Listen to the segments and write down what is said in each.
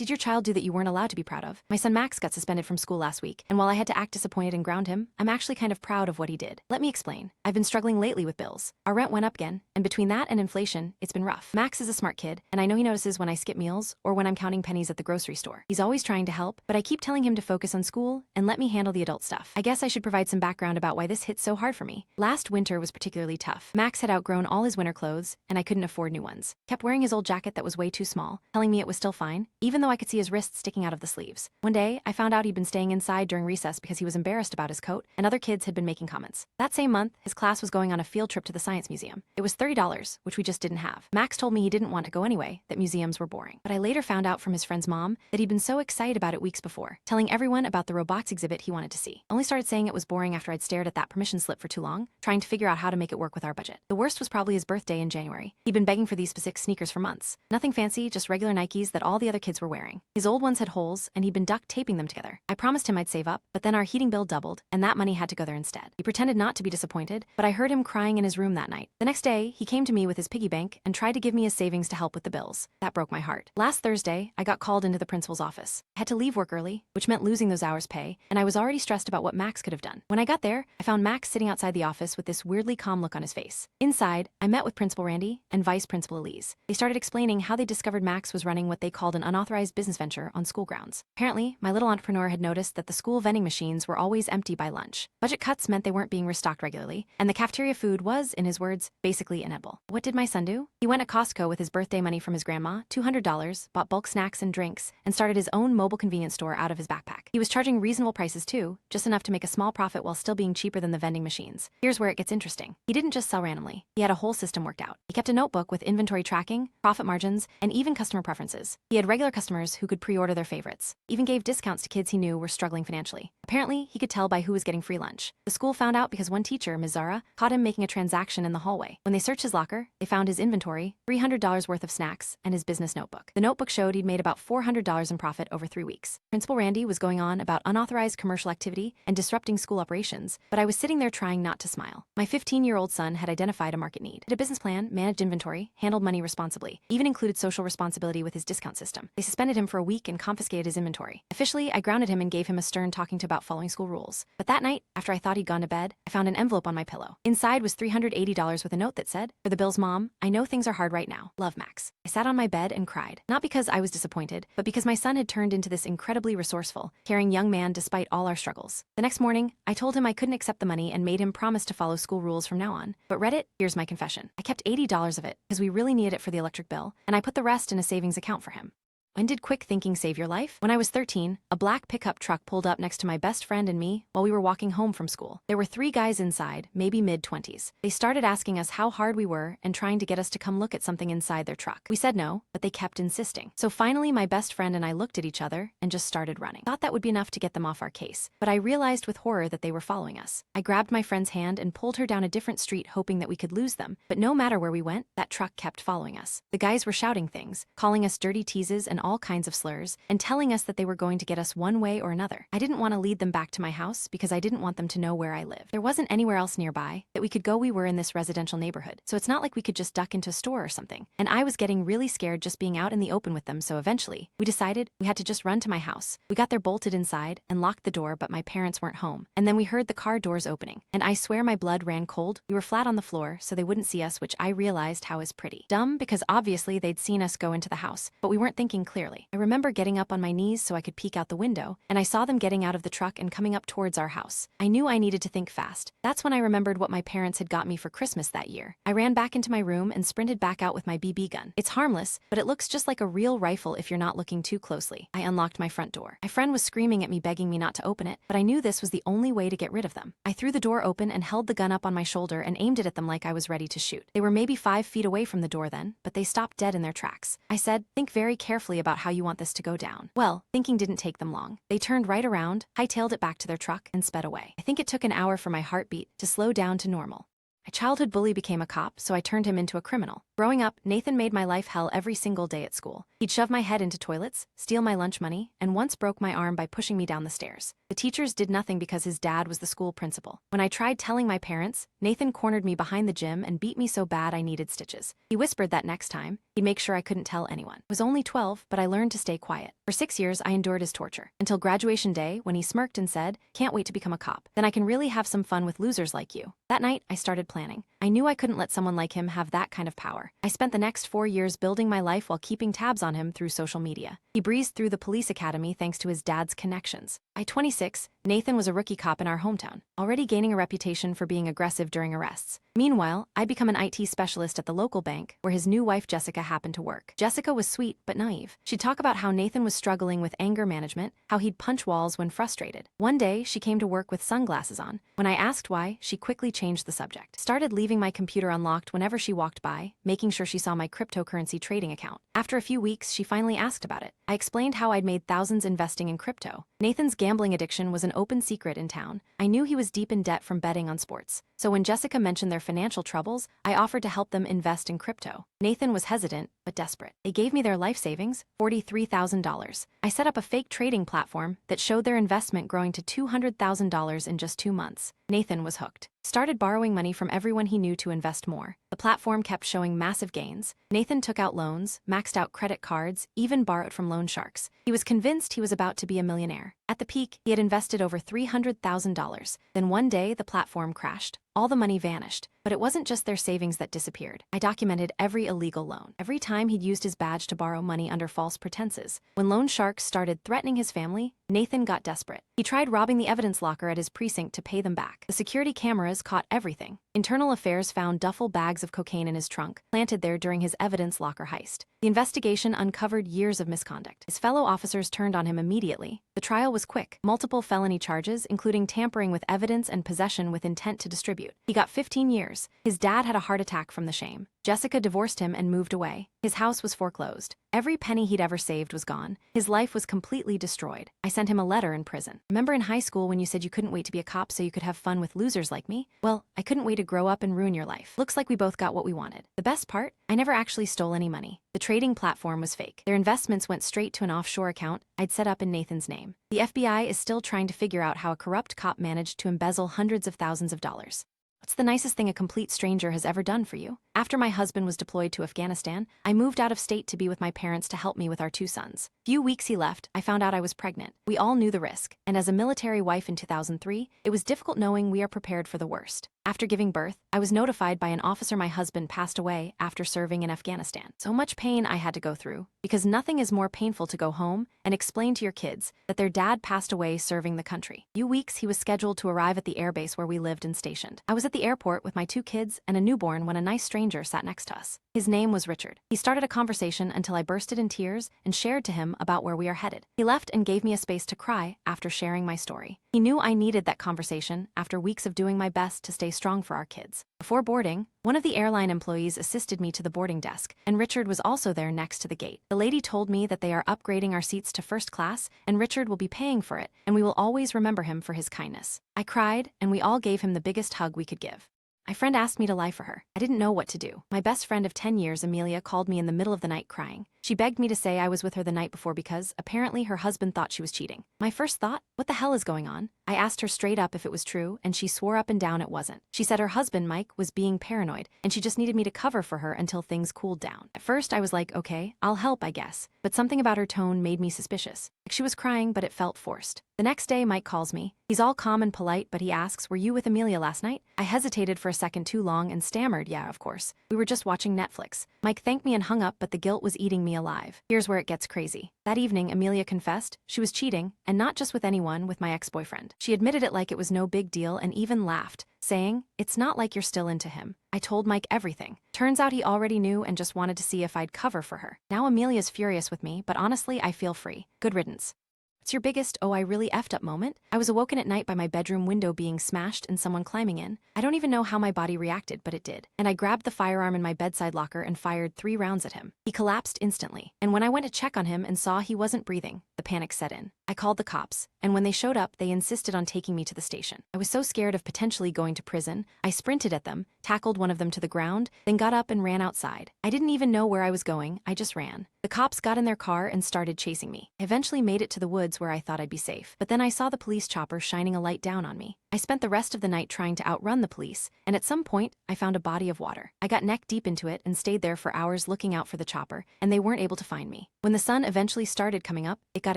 did your child do that you weren't allowed to be proud of? My son Max got suspended from school last week, and while I had to act disappointed and ground him, I'm actually kind of proud of what he did. Let me explain. I've been struggling lately with bills. Our rent went up again, and between that and inflation, it's been rough. Max is a smart kid, and I know he notices when I skip meals or when I'm counting pennies at the grocery store. He's always trying to help, but I keep telling him to focus on school and let me handle the adult stuff. I guess I should provide some background about why this hit so hard for me. Last winter was particularly tough. Max had outgrown all his winter clothes, and I couldn't afford new ones. Kept wearing his old jacket that was way too small, telling me it was still fine, even though I could see his wrists sticking out of the sleeves. One day, I found out he'd been staying inside during recess because he was embarrassed about his coat, and other kids had been making comments. That same month, his class was going on a field trip to the science museum. It was $30, which we just didn't have. Max told me he didn't want to go anyway, that museums were boring. But I later found out from his friend's mom that he'd been so excited about it weeks before, telling everyone about the robotics exhibit he wanted to see. Only started saying it was boring after I'd stared at that permission slip for too long, trying to figure out how to make it work with our budget. The worst was probably his birthday in January. He'd been begging for these specific sneakers for months. Nothing fancy, just regular Nikes that all the other kids were wearing. His old ones had holes, and he'd been duct taping them together. I promised him I'd save up, but then our heating bill doubled, and that money had to go there instead. He pretended not to be disappointed, but I heard him crying in his room that night. The next day, he came to me with his piggy bank and tried to give me his savings to help with the bills. That broke my heart. Last Thursday, I got called into the principal's office. I had to leave work early, which meant losing those hours' pay, and I was already stressed about what Max could have done. When I got there, I found Max sitting outside the office with this weirdly calm look on his face. Inside, I met with Principal Randy and Vice Principal Elise. They started explaining how they discovered Max was running what they called an unauthorized business venture on school grounds. Apparently, my little entrepreneur had noticed that the school vending machines were always empty by lunch. Budget cuts meant they weren't being restocked regularly, and the cafeteria food was, in his words, basically inedible. What did my son do? He went to Costco with his birthday money from his grandma, $200, bought bulk snacks and drinks, and started his own mobile convenience store out of his backpack. He was charging reasonable prices too, just enough to make a small profit while still being cheaper than the vending machines. Here's where it gets interesting. He didn't just sell randomly. He had a whole system worked out. He kept a notebook with inventory tracking, profit margins, and even customer preferences. He had regular customers who could pre-order their favorites, even gave discounts to kids he knew were struggling financially. Apparently, he could tell by who was getting free lunch. The school found out because one teacher, Ms. Zara, caught him making a transaction in the hallway. When they searched his locker, they found his inventory, $300 worth of snacks, and his business notebook. The notebook showed he'd made about $400 in profit over 3 weeks. Principal Randy was going on about unauthorized commercial activity and disrupting school operations, but I was sitting there trying not to smile. My 15-year-old son had identified a market need, had a business plan, managed inventory, handled money responsibly, even included social responsibility with his discount system. They suspended him for a week and confiscated his inventory. Officially, I grounded him and gave him a stern talking to about following school rules. But that night, after I thought he'd gone to bed, I found an envelope on my pillow. Inside was $380 with a note that said, "For the bills, Mom, I know things are hard right now. Love, Max." I sat on my bed and cried, not because I was disappointed, but because my son had turned into this incredibly resourceful, caring young man despite all our struggles. The next morning, I told him I couldn't accept the money and made him promise to follow school rules from now on. But Reddit, here's my confession. I kept $80 of it because we really needed it for the electric bill, and I put the rest in a savings account for him. When did quick thinking save your life? When I was 13, a black pickup truck pulled up next to my best friend and me while we were walking home from school. There were 3 guys inside, maybe mid-20s. They started asking us how hard we were and trying to get us to come look at something inside their truck. We said no, but they kept insisting. So finally, my best friend and I looked at each other and just started running. Thought that would be enough to get them off our case, but I realized with horror that they were following us. I grabbed my friend's hand and pulled her down a different street hoping that we could lose them, but no matter where we went, that truck kept following us. The guys were shouting things, calling us dirty teases and all kinds of slurs, and telling us that they were going to get us one way or another. I didn't want to lead them back to my house because I didn't want them to know where I lived. There wasn't anywhere else nearby that we could go. We were in this residential neighborhood, so it's not like we could just duck into a store or something. And I was getting really scared just being out in the open with them, so eventually, we decided we had to just run to my house. We got there bolted inside and locked the door, but my parents weren't home. And then we heard the car doors opening, and I swear my blood ran cold. We were flat on the floor, so they wouldn't see us, which I realized how is pretty dumb because obviously they'd seen us go into the house, but we weren't thinking clearly. I remember getting up on my knees so I could peek out the window, and I saw them getting out of the truck and coming up towards our house. I knew I needed to think fast. That's when I remembered what my parents had got me for Christmas that year. I ran back into my room and sprinted back out with my BB gun. It's harmless, but it looks just like a real rifle if you're not looking too closely. I unlocked my front door. My friend was screaming at me, begging me not to open it, but I knew this was the only way to get rid of them. I threw the door open and held the gun up on my shoulder and aimed it at them like I was ready to shoot. They were maybe 5 feet away from the door then, but they stopped dead in their tracks. I said, "Think very carefully about how you want this to go down." Well, thinking didn't take them long. They turned right around, hightailed it back to their truck, and sped away. I think it took an hour for my heartbeat to slow down to normal. A childhood bully became a cop, so I turned him into a criminal. Growing up, Nathan made my life hell every single day at school. He'd shove my head into toilets, steal my lunch money, and once broke my arm by pushing me down the stairs. The teachers did nothing because his dad was the school principal. When I tried telling my parents, Nathan cornered me behind the gym and beat me so bad I needed stitches. He whispered that next time, He'd make sure I couldn't tell anyone. I was only 12, but I learned to stay quiet. For 6 years, I endured his torture. Until graduation day, when he smirked and said, "Can't wait to become a cop. Then I can really have some fun with losers like you." That night, I started planning. I knew I couldn't let someone like him have that kind of power. I spent the next 4 years building my life while keeping tabs on him through social media. He breezed through the police academy thanks to his dad's connections. By 26, Nathan was a rookie cop in our hometown, already gaining a reputation for being aggressive during arrests. Meanwhile, I'd become an IT specialist at the local bank, where his new wife Jessica happened to work. Jessica was sweet but naive. She'd talk about how Nathan was struggling with anger management, how he'd punch walls when frustrated. One day, she came to work with sunglasses on. When I asked why, she quickly changed the subject. Started leaving my computer unlocked whenever she walked by, making sure she saw my cryptocurrency trading account. After a few weeks, she finally asked about it. I explained how I'd made thousands investing in crypto. Nathan's gambling addiction was an open secret in town. I knew he was deep in debt from betting on sports. So when Jessica mentioned their financial troubles, I offered to help them invest in crypto. Nathan was hesitant, but desperate. They gave me their life savings, $43,000. I set up a fake trading platform that showed their investment growing to $200,000 in just 2 months. Nathan was hooked. Started borrowing money from everyone he knew to invest more. The platform kept showing massive gains. Nathan took out loans, maxed out credit cards, even borrowed from loan sharks. He was convinced he was about to be a millionaire. At the peak, he had invested over $300,000. Then one day, the platform crashed. All the money vanished. But it wasn't just their savings that disappeared. I documented every illegal loan, every time he'd used his badge to borrow money under false pretenses. When loan sharks started threatening his family, Nathan got desperate. He tried robbing the evidence locker at his precinct to pay them back. The security cameras caught everything. Internal Affairs found duffel bags of cocaine in his trunk, planted there during his evidence locker heist. The investigation uncovered years of misconduct. His fellow officers turned on him immediately. The trial was quick. Multiple felony charges, including tampering with evidence and possession with intent to distribute. He got 15 years. His dad had a heart attack from the shame. Jessica divorced him and moved away. His house was foreclosed. Every penny he'd ever saved was gone. His life was completely destroyed. I sent him a letter in prison. "Remember in high school when you said you couldn't wait to be a cop so you could have fun with losers like me? Well, I couldn't wait to grow up and ruin your life. Looks like we both got what we wanted." The best part? I never actually stole any money. The trading platform was fake. Their investments went straight to an offshore account I'd set up in Nathan's name. The FBI is still trying to figure out how a corrupt cop managed to embezzle hundreds of thousands of dollars. What's the nicest thing a complete stranger has ever done for you? After my husband was deployed to Afghanistan, I moved out of state to be with my parents to help me with our 2 sons. Few weeks he left, I found out I was pregnant. We all knew the risk, and as a military wife in 2003, it was difficult knowing we are prepared for the worst. After giving birth, I was notified by an officer my husband passed away after serving in Afghanistan. So much pain I had to go through, because nothing is more painful to go home and explain to your kids that their dad passed away serving the country. Few weeks he was scheduled to arrive at the airbase where we lived and stationed. I was at the airport with my 2 kids and a newborn when a nice stranger sat next to us. His name was Richard. He started a conversation until I bursted in tears and shared to him about where we are headed. He left and gave me a space to cry after sharing my story. He knew I needed that conversation after weeks of doing my best to stay strong for our kids. Before boarding, one of the airline employees assisted me to the boarding desk, and Richard was also there next to the gate. The lady told me that they are upgrading our seats to first class, and Richard will be paying for it, and we will always remember him for his kindness. I cried, and we all gave him the biggest hug we could give. My friend asked me to lie for her. I didn't know what to do. My best friend of 10 years, Amelia, called me in the middle of the night crying. She begged me to say I was with her the night before because, apparently, her husband thought she was cheating. My first thought, what the hell is going on? I asked her straight up if it was true, and she swore up and down it wasn't. She said her husband, Mike, was being paranoid, and she just needed me to cover for her until things cooled down. At first, I was like, okay, I'll help, I guess. But something about her tone made me suspicious. Like she was crying, but it felt forced. The next day, Mike calls me. He's all calm and polite, but he asks, "Were you with Amelia last night?" I hesitated for a second too long and stammered, "Yeah, of course. We were just watching Netflix." Mike thanked me and hung up, but the guilt was eating me alive. Here's where it gets crazy. That evening, Amelia confessed she was cheating, and not just with anyone, with my ex-boyfriend. She admitted it like it was no big deal and even laughed, saying, "It's not like you're still into him." I told Mike everything. Turns out he already knew and just wanted to see if I'd cover for her. Now Amelia's furious with me, but honestly, I feel free. Good riddance. What's your biggest, "oh, I really effed up" moment? I was awoken at night by my bedroom window being smashed and someone climbing in. I don't even know how my body reacted, but it did. And I grabbed the firearm in my bedside locker and fired 3 rounds at him. He collapsed instantly. And when I went to check on him and saw he wasn't breathing, the panic set in. I called the cops, and when they showed up, they insisted on taking me to the station. I was so scared of potentially going to prison, I sprinted at them, tackled one of them to the ground, then got up and ran outside. I didn't even know where I was going, I just ran. The cops got in their car and started chasing me. I eventually made it to the woods where I thought I'd be safe, but then I saw the police chopper shining a light down on me. I spent the rest of the night trying to outrun the police, and at some point, I found a body of water. I got neck deep into it and stayed there for hours looking out for the chopper, and they weren't able to find me. When the sun eventually started coming up, it got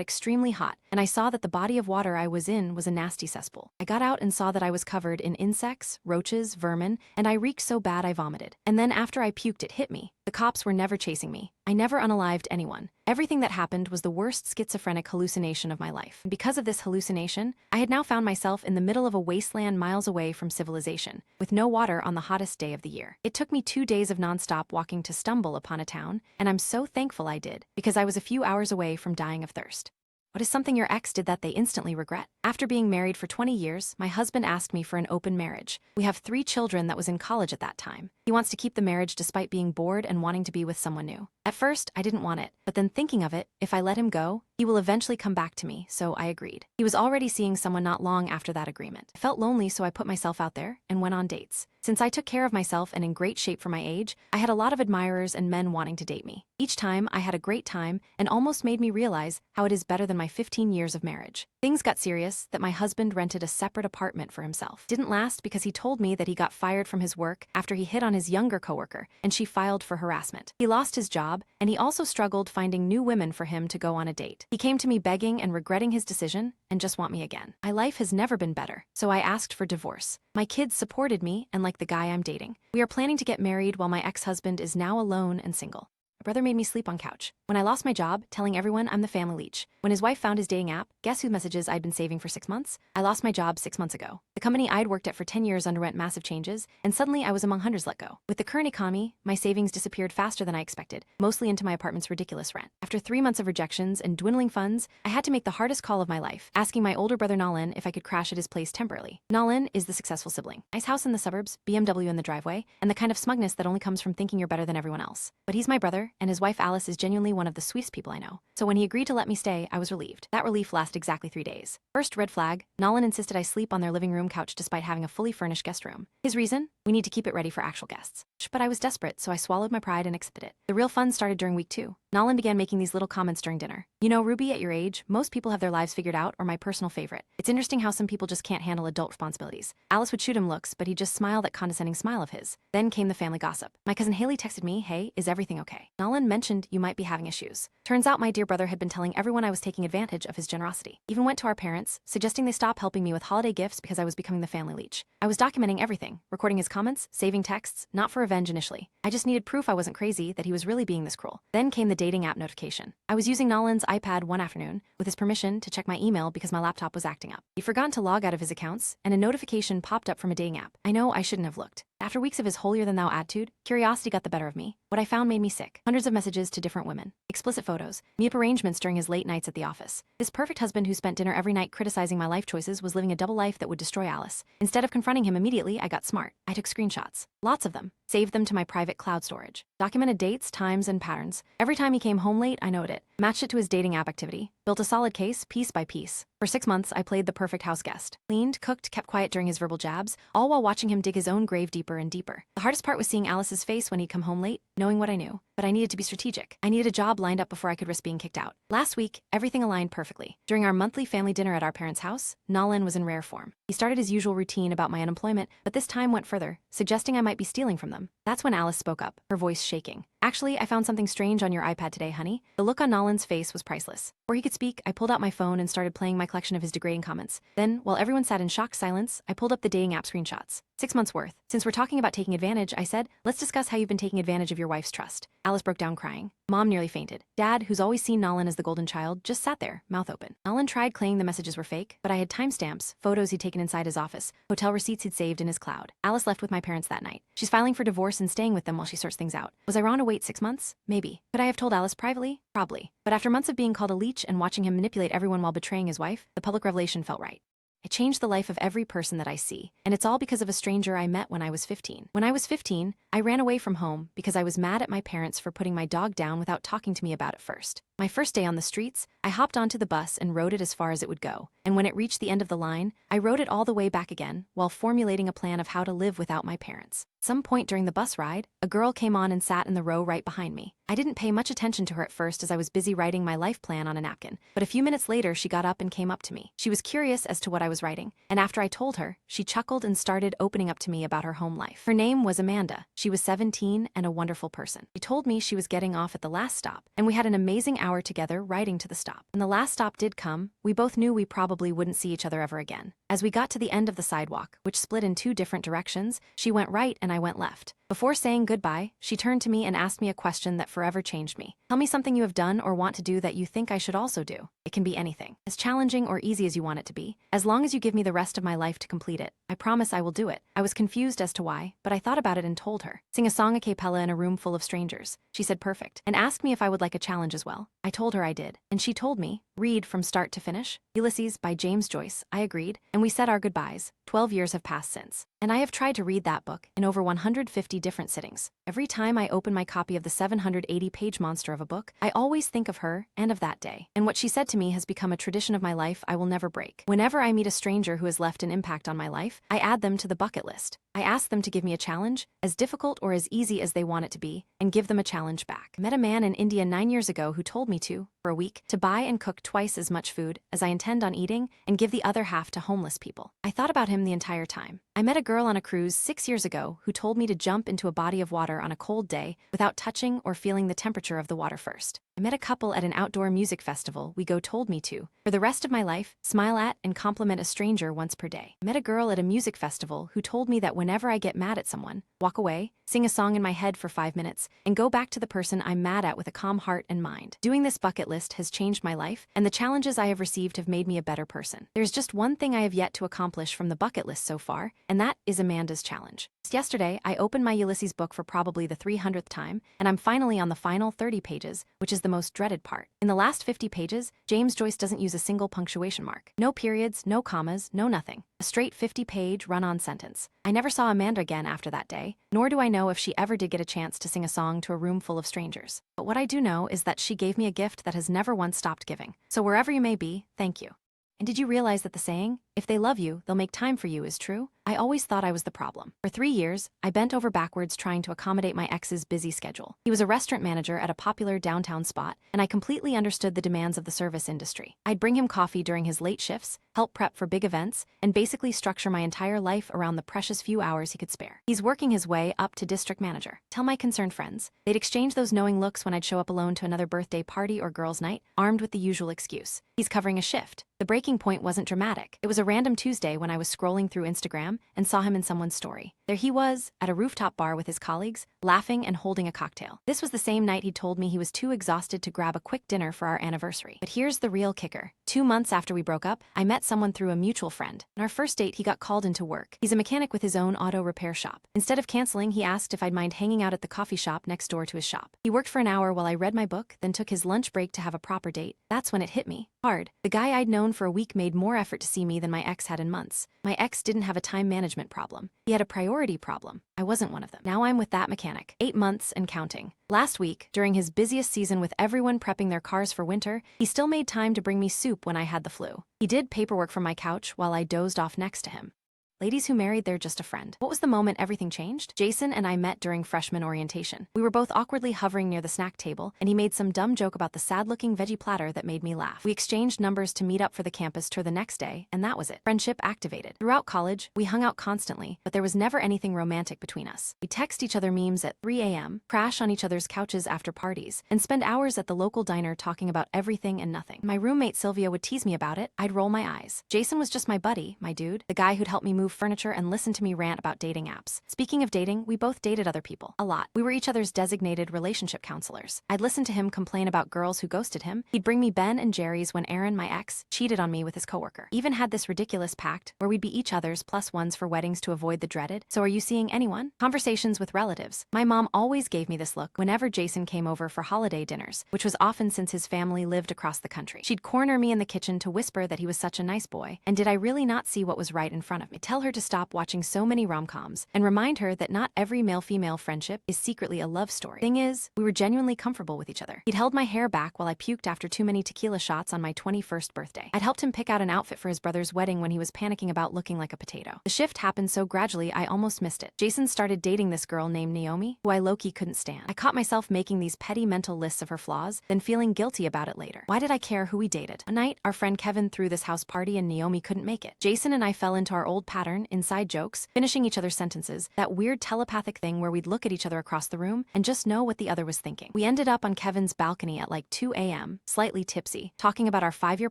extremely hot, and I saw that the body of water I was in was a nasty cesspool. I got out and saw that I was covered in insects, roaches, vermin, and I reeked so bad I vomited. And then after I puked, it hit me. The cops were never chasing me. I never unalived anyone. Everything that happened was the worst schizophrenic hallucination of my life. And because of this hallucination, I had now found myself in the middle of a wasteland miles away from civilization, with no water on the hottest day of the year. It took me 2 days of nonstop walking to stumble upon a town, and I'm so thankful I did, because I was a few hours away from dying of thirst. What is something your ex did that they instantly regret? After being married for 20 years, my husband asked me for an open marriage. We have 3 children that was in college at that time. He wants to keep the marriage despite being bored and wanting to be with someone new. At first, I didn't want it, but then thinking of it, if I let him go, he will eventually come back to me, so I agreed. He was already seeing someone not long after that agreement. I felt lonely, so I put myself out there and went on dates. Since I took care of myself and in great shape for my age, I had a lot of admirers and men wanting to date me. Each time, I had a great time and almost made me realize how it is better than my 15 years of marriage. Things got serious that my husband rented a separate apartment for himself. Didn't last because he told me that he got fired from his work after he hit on his younger coworker, and she filed for harassment. He lost his job, and he also struggled finding new women for him to go on a date. He came to me begging and regretting his decision and just want me again. My life has never been better, so I asked for divorce. My kids supported me and like the guy I'm dating. We are planning to get married while my ex-husband is now alone and single. My brother made me sleep on couch. When I lost my job, telling everyone I'm the family leech. When his wife found his dating app, guess whose messages I'd been saving for 6 months? I lost my job 6 months ago. The company I'd worked at for 10 years underwent massive changes, and suddenly I was among hundreds let go. With the current economy, my savings disappeared faster than I expected, mostly into my apartment's ridiculous rent. After 3 months of rejections and dwindling funds, I had to make the hardest call of my life, asking my older brother Nalin if I could crash at his place temporarily. Nalin is the successful sibling. Nice house in the suburbs, BMW in the driveway, and the kind of smugness that only comes from thinking you're better than everyone else. But he's my brother, and his wife Alice is genuinely one of the sweetest people I know. So when he agreed to let me stay, I was relieved. That relief lasted exactly 3 days. First red flag, Nalin insisted I sleep on their living room couch despite having a fully furnished guest room. His reason? We need to keep it ready for actual guests. But I was desperate, so I swallowed my pride and accepted it. The real fun started during week 2. Nalin began making these little comments during dinner. You know, Ruby, at your age, most people have their lives figured out, or my personal favorite. It's interesting how some people just can't handle adult responsibilities. Alice would shoot him looks, but he'd just smile that condescending smile of his. Then came the family gossip. My cousin Haley texted me, hey, is everything okay? Nalin mentioned you might be having issues. Turns out my dear brother had been telling everyone I was taking advantage of his generosity. Even went to our parents, suggesting they stop helping me with holiday gifts because I was becoming the family leech. I was documenting everything, recording his comments, saving texts, not for revenge initially. I just needed proof I wasn't crazy, that he was really being this cruel. Then came the dating app notification. I was using Nalin's iPad one afternoon, with his permission, to check my email because my laptop was acting up. He'd forgotten to log out of his accounts, and a notification popped up from a dating app. I know I shouldn't have looked. After weeks of his holier-than-thou attitude, curiosity got the better of me. What I found made me sick. Hundreds of messages to different women. Explicit photos. Me-up arrangements during his late nights at the office. This perfect husband who spent dinner every night criticizing my life choices was living a double life that would destroy Alice. Instead of confronting him immediately, I got smart. I took screenshots. Lots of them. Saved them to my private cloud storage. Documented dates, times, and patterns. Every time he came home late, I noted it. Matched it to his dating app activity. Built a solid case, piece by piece. For 6 months, I played the perfect house guest. Cleaned, cooked, kept quiet during his verbal jabs, all while watching him dig his own grave deeper and deeper. The hardest part was seeing Alice's face when he'd come home late, knowing what I knew. But I needed to be strategic. I needed a job lined up before I could risk being kicked out. Last week, everything aligned perfectly. During our monthly family dinner at our parents' house, Nalin was in rare form. He started his usual routine about my unemployment, but this time went further, suggesting I might be stealing from them. That's when Alice spoke up, her voice shaking. Actually, I found something strange on your iPad today, honey. The look on Nalin's face was priceless. Before he could speak, I pulled out my phone and started playing my collection of his degrading comments. Then, while everyone sat in shocked silence, I pulled up the dating app screenshots. 6 months worth. Since we're talking about taking advantage, I said, let's discuss how you've been taking advantage of your wife's trust. Alice broke down crying. Mom nearly fainted. Dad, who's always seen Nalin as the golden child, just sat there, mouth open. Nalin tried claiming the messages were fake, but I had timestamps, photos he'd taken inside his office, hotel receipts he'd saved in his cloud. Alice left with my parents that night. She's filing for divorce and staying with them while she sorts things out. Was I wrong to wait 6 months? Maybe. Could I have told Alice privately? Probably. But after months of being called a leech and watching him manipulate everyone while betraying his wife, the public revelation felt right. I changed the life of every person that I see, and it's all because of a stranger I met when I was 15. When I was 15, I ran away from home because I was mad at my parents for putting my dog down without talking to me about it first. My first day on the streets, I hopped onto the bus and rode it as far as it would go. And when it reached the end of the line, I rode it all the way back again while formulating a plan of how to live without my parents. At some point during the bus ride, a girl came on and sat in the row right behind me. I didn't pay much attention to her at first as I was busy writing my life plan on a napkin, but a few minutes later she got up and came up to me. She was curious as to what I was writing, and after I told her, she chuckled and started opening up to me about her home life. Her name was Amanda. She was 17 and a wonderful person. She told me she was getting off at the last stop, and we had an amazing hour together riding to the stop. When the last stop did come, we both knew we probably wouldn't see each other ever again. As we got to the end of the sidewalk, which split in two different directions, she went right and I went left. Before saying goodbye, she turned to me and asked me a question that forever changed me. Tell me something you have done or want to do that you think I should also do. It can be anything, as challenging or easy as you want it to be. As long as you give me the rest of my life to complete it, I promise I will do it. I was confused as to why, but I thought about it and told her. Sing a song a cappella in a room full of strangers. She said perfect, and asked me if I would like a challenge as well. I told her I did, and she told me, read from start to finish. Ulysses by James Joyce. I agreed, and we said our goodbyes. 12 years have passed since, and I have tried to read that book in over 150 different sittings. Every time I open my copy of the 780-page monster of a book, I always think of her and of that day. And what she said to me has become a tradition of my life I will never break. Whenever I meet a stranger who has left an impact on my life, I add them to the bucket list. I ask them to give me a challenge, as difficult or as easy as they want it to be, and give them a challenge back. I met a man in India 9 years ago who told me to, for a week, to buy and cook twice as much food as I intend on eating and give the other half to homeless people. I thought about him the entire time. I met a girl on a cruise 6 years ago who told me to jump into a body of water on a cold day without touching or feeling the temperature of the water first. I met a couple at an outdoor music festival we told me to, for the rest of my life, smile at and compliment a stranger once per day. I met a girl at a music festival who told me that whenever I get mad at someone, walk away, sing a song in my head for 5 minutes, and go back to the person I'm mad at with a calm heart and mind. Doing this bucket list has changed my life, and the challenges I have received have made me a better person. There's just one thing I have yet to accomplish from the bucket list so far, and that is Amanda's challenge. Yesterday, I opened my Ulysses book for probably the 300th time, and I'm finally on the final 30 pages, which is the most dreaded part. In the last 50 pages, James Joyce doesn't use a single punctuation mark. No periods, no commas, no nothing. A straight 50-page run-on sentence. I never saw Amanda again after that day, nor do I know if she ever did get a chance to sing a song to a room full of strangers. But what I do know is that she gave me a gift that has never once stopped giving. So wherever you may be, thank you. And did you realize that the saying, if they love you, they'll make time for you, is true? I always thought I was the problem. For 3 years, I bent over backwards trying to accommodate my ex's busy schedule. He was a restaurant manager at a popular downtown spot, and I completely understood the demands of the service industry. I'd bring him coffee during his late shifts, help prep for big events, and basically structure my entire life around the precious few hours he could spare. He's working his way up to district manager. Tell my concerned friends. They'd exchange those knowing looks when I'd show up alone to another birthday party or girls' night, armed with the usual excuse. He's covering a shift. The breaking point wasn't dramatic. It was a random Tuesday when I was scrolling through Instagram and saw him in someone's story. There he was, at a rooftop bar with his colleagues, laughing and holding a cocktail. This was the same night he told me he was too exhausted to grab a quick dinner for our anniversary. But here's the real kicker. 2 months after we broke up, I met someone through a mutual friend. On our first date, he got called into work. He's a mechanic with his own auto repair shop. Instead of canceling, he asked if I'd mind hanging out at the coffee shop next door to his shop. He worked for an hour while I read my book, then took his lunch break to have a proper date. That's when it hit me hard. The guy I'd known for a week made more effort to see me than my ex had in months. My ex didn't have a time management problem. He had a priority problem. I wasn't one of them. Now I'm with that mechanic. 8 months and counting. Last week, during his busiest season with everyone prepping their cars for winter, he still made time to bring me soup when I had the flu. He did paperwork from my couch while I dozed off next to him. Ladies who married, they're just a friend. What was the moment everything changed? Jason and I met during freshman orientation. We were both awkwardly hovering near the snack table, and he made some dumb joke about the sad-looking veggie platter that made me laugh. We exchanged numbers to meet up for the campus tour the next day, and that was it. Friendship activated. Throughout college, we hung out constantly, but there was never anything romantic between us. We text each other memes at 3 a.m., crash on each other's couches after parties, and spend hours at the local diner talking about everything and nothing. My roommate Sylvia would tease me about it. I'd roll my eyes. Jason was just my buddy, my dude, the guy who'd help me move furniture and listen to me rant about dating apps. Speaking of dating, we both dated other people. A lot. We were each other's designated relationship counselors. I'd listen to him complain about girls who ghosted him. He'd bring me Ben and Jerry's when Aaron, my ex, cheated on me with his coworker. Even had this ridiculous pact where we'd be each other's plus ones for weddings to avoid the dreaded, "So are you seeing anyone?" Conversations with relatives. My mom always gave me this look whenever Jason came over for holiday dinners, which was often since his family lived across the country. She'd corner me in the kitchen to whisper that he was such a nice boy, and did I really not see what was right in front of me? Tell tell her to stop watching so many rom-coms and remind her that not every male-female friendship is secretly a love story. Thing is, we were genuinely comfortable with each other. He'd held my hair back while I puked after too many tequila shots on my 21st birthday. I'd helped him pick out an outfit for his brother's wedding when he was panicking about looking like a potato. The shift happened so gradually I almost missed it. Jason started dating this girl named Naomi, who I low-key couldn't stand. I caught myself making these petty mental lists of her flaws, then feeling guilty about it later. Why did I care who we dated? A night, our friend Kevin threw this house party and Naomi couldn't make it. Jason and I fell into our old pattern, inside jokes, finishing each other's sentences, that weird telepathic thing where we'd look at each other across the room and just know what the other was thinking. We ended up on Kevin's balcony at like 2 a.m., slightly tipsy, talking about our 5-year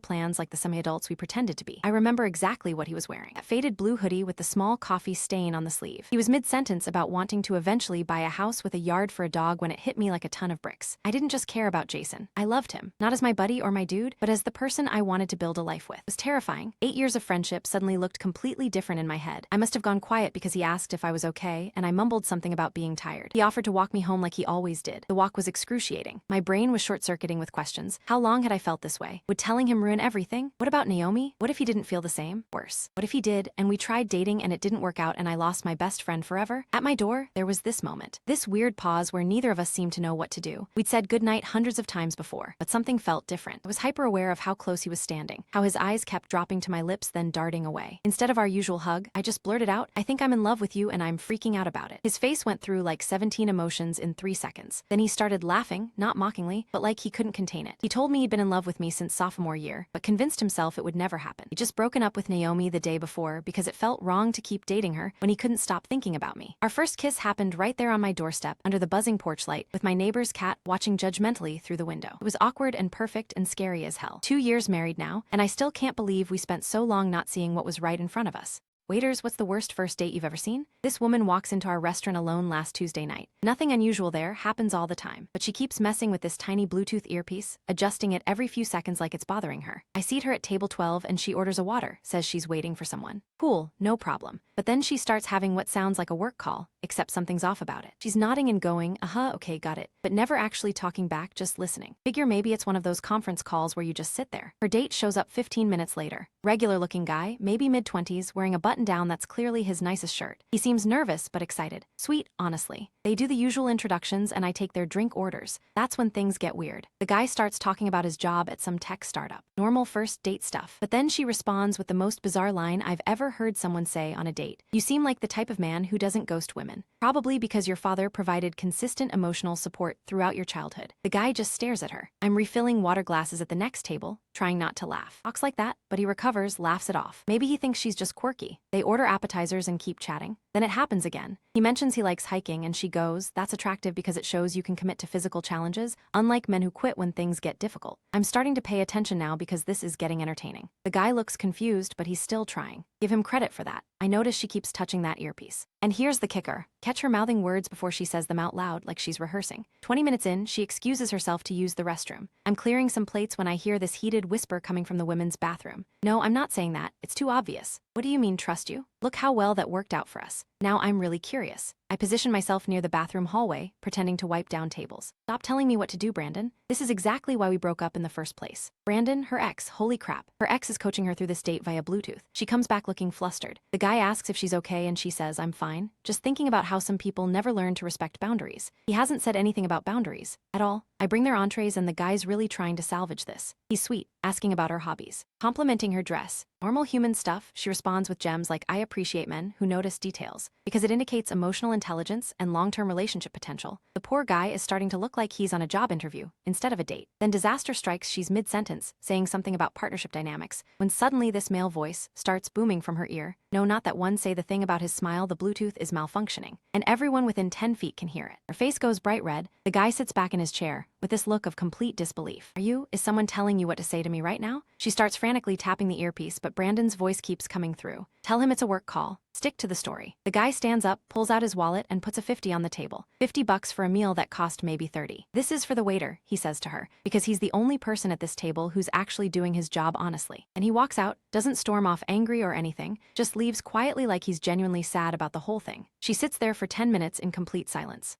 plans like the semi-adults we pretended to be. I remember exactly what he was wearing. A faded blue hoodie with the small coffee stain on the sleeve. He was mid-sentence about wanting to eventually buy a house with a yard for a dog when it hit me like a ton of bricks. I didn't just care about Jason. I loved him. Not as my buddy or my dude, but as the person I wanted to build a life with. It was terrifying. 8 years of friendship suddenly looked completely different in my head. I must have gone quiet because he asked if I was okay, and I mumbled something about being tired. He offered to walk me home like he always did. The walk was excruciating. My brain was short-circuiting with questions. How long had I felt this way? Would telling him ruin everything? What about Naomi? What if he didn't feel the same? Worse. What if he did, and we tried dating and it didn't work out and I lost my best friend forever? At my door, there was this moment. This weird pause where neither of us seemed to know what to do. We'd said goodnight hundreds of times before, but something felt different. I was hyper-aware of how close he was standing, how his eyes kept dropping to my lips then darting away. Instead of our usual hug, I just blurted out, "I think I'm in love with you and I'm freaking out about it." His face went through like 17 emotions in 3 seconds. Then he started laughing, not mockingly, but like he couldn't contain it. He told me he'd been in love with me since sophomore year, but convinced himself it would never happen. He'd just broken up with Naomi the day before because it felt wrong to keep dating her when he couldn't stop thinking about me. Our first kiss happened right there on my doorstep, under the buzzing porch light, with my neighbor's cat watching judgmentally through the window. It was awkward and perfect and scary as hell. 2 years married now, and I still can't believe we spent so long not seeing what was right in front of us. Waiters, what's the worst first date you've ever seen? This woman walks into our restaurant alone last Tuesday night. Nothing unusual there, happens all the time. But she keeps messing with this tiny Bluetooth earpiece, adjusting it every few seconds like it's bothering her. I seat her at table 12 and she orders a water, says she's waiting for someone. Cool, no problem. But then she starts having what sounds like a work call, except something's off about it. She's nodding and going, okay, got it, but never actually talking back, just listening. Figure maybe it's one of those conference calls where you just sit there. Her date shows up 15 minutes later. Regular looking guy, maybe mid-20s, wearing a button-down that's clearly his nicest shirt. He seems nervous but excited. Sweet, honestly. They do the usual introductions and I take their drink orders. That's when things get weird. The guy starts talking about his job at some tech startup. Normal first date stuff. But then she responds with the most bizarre line I've ever heard someone say on a date. "You seem like the type of man who doesn't ghost women. Probably because your father provided consistent emotional support throughout your childhood." The guy just stares at her. I'm refilling water glasses at the next table, trying not to laugh. Talks like that, but he recovers, laughs it off. Maybe he thinks she's just quirky. They order appetizers and keep chatting. Then it happens again. He mentions he likes hiking and she goes, "That's attractive because it shows you can commit to physical challenges, unlike men who quit when things get difficult." I'm starting to pay attention now because this is getting entertaining. The guy looks confused, but he's still trying. Give him credit for that. I notice she keeps touching that earpiece. And here's the kicker. Catch her mouthing words before she says them out loud like she's rehearsing. 20 minutes in, she excuses herself to use the restroom. I'm clearing some plates when I hear this heated whisper coming from the women's bathroom. "No, I'm not saying that. It's too obvious." "What do you mean, trust you? Look how well that worked out for us." Now I'm really curious. I position myself near the bathroom hallway, pretending to wipe down tables. "Stop telling me what to do, Brandon. This is exactly why we broke up in the first place." Brandon, her ex, holy crap. Her ex is coaching her through this date via Bluetooth. She comes back looking flustered. The guy asks if she's okay and she says, "I'm fine. Just thinking about how some people never learn to respect boundaries." He hasn't said anything about boundaries at all. I bring their entrees and the guy's really trying to salvage this. He's sweet, asking about her hobbies, complimenting her dress. Normal human stuff, she responds with gems like, "I appreciate men who notice details," because it indicates emotional intelligence and long-term relationship potential. The poor guy is starting to look like he's on a job interview instead of a date. Then disaster strikes. She's mid-sentence, saying something about partnership dynamics, when suddenly this male voice starts booming from her ear. No, not that one. Say the thing about his smile. The Bluetooth is malfunctioning, and everyone within 10 feet can hear it. Her face goes bright red. The guy sits back in his chair with this look of complete disbelief. Is someone telling you what to say to me right now?" She starts frantically tapping the earpiece, but Brandon's voice keeps coming through. "Tell him it's a work call. Stick to the story." The guy stands up, pulls out his wallet, and puts a 50 on the table. $50 for a meal that cost maybe 30. "This is for the waiter," he says to her, because he's the only person at this table who's actually doing his job honestly. And he walks out, doesn't storm off angry or anything, just leaves quietly like he's genuinely sad about the whole thing. She sits there for 10 minutes in complete silence.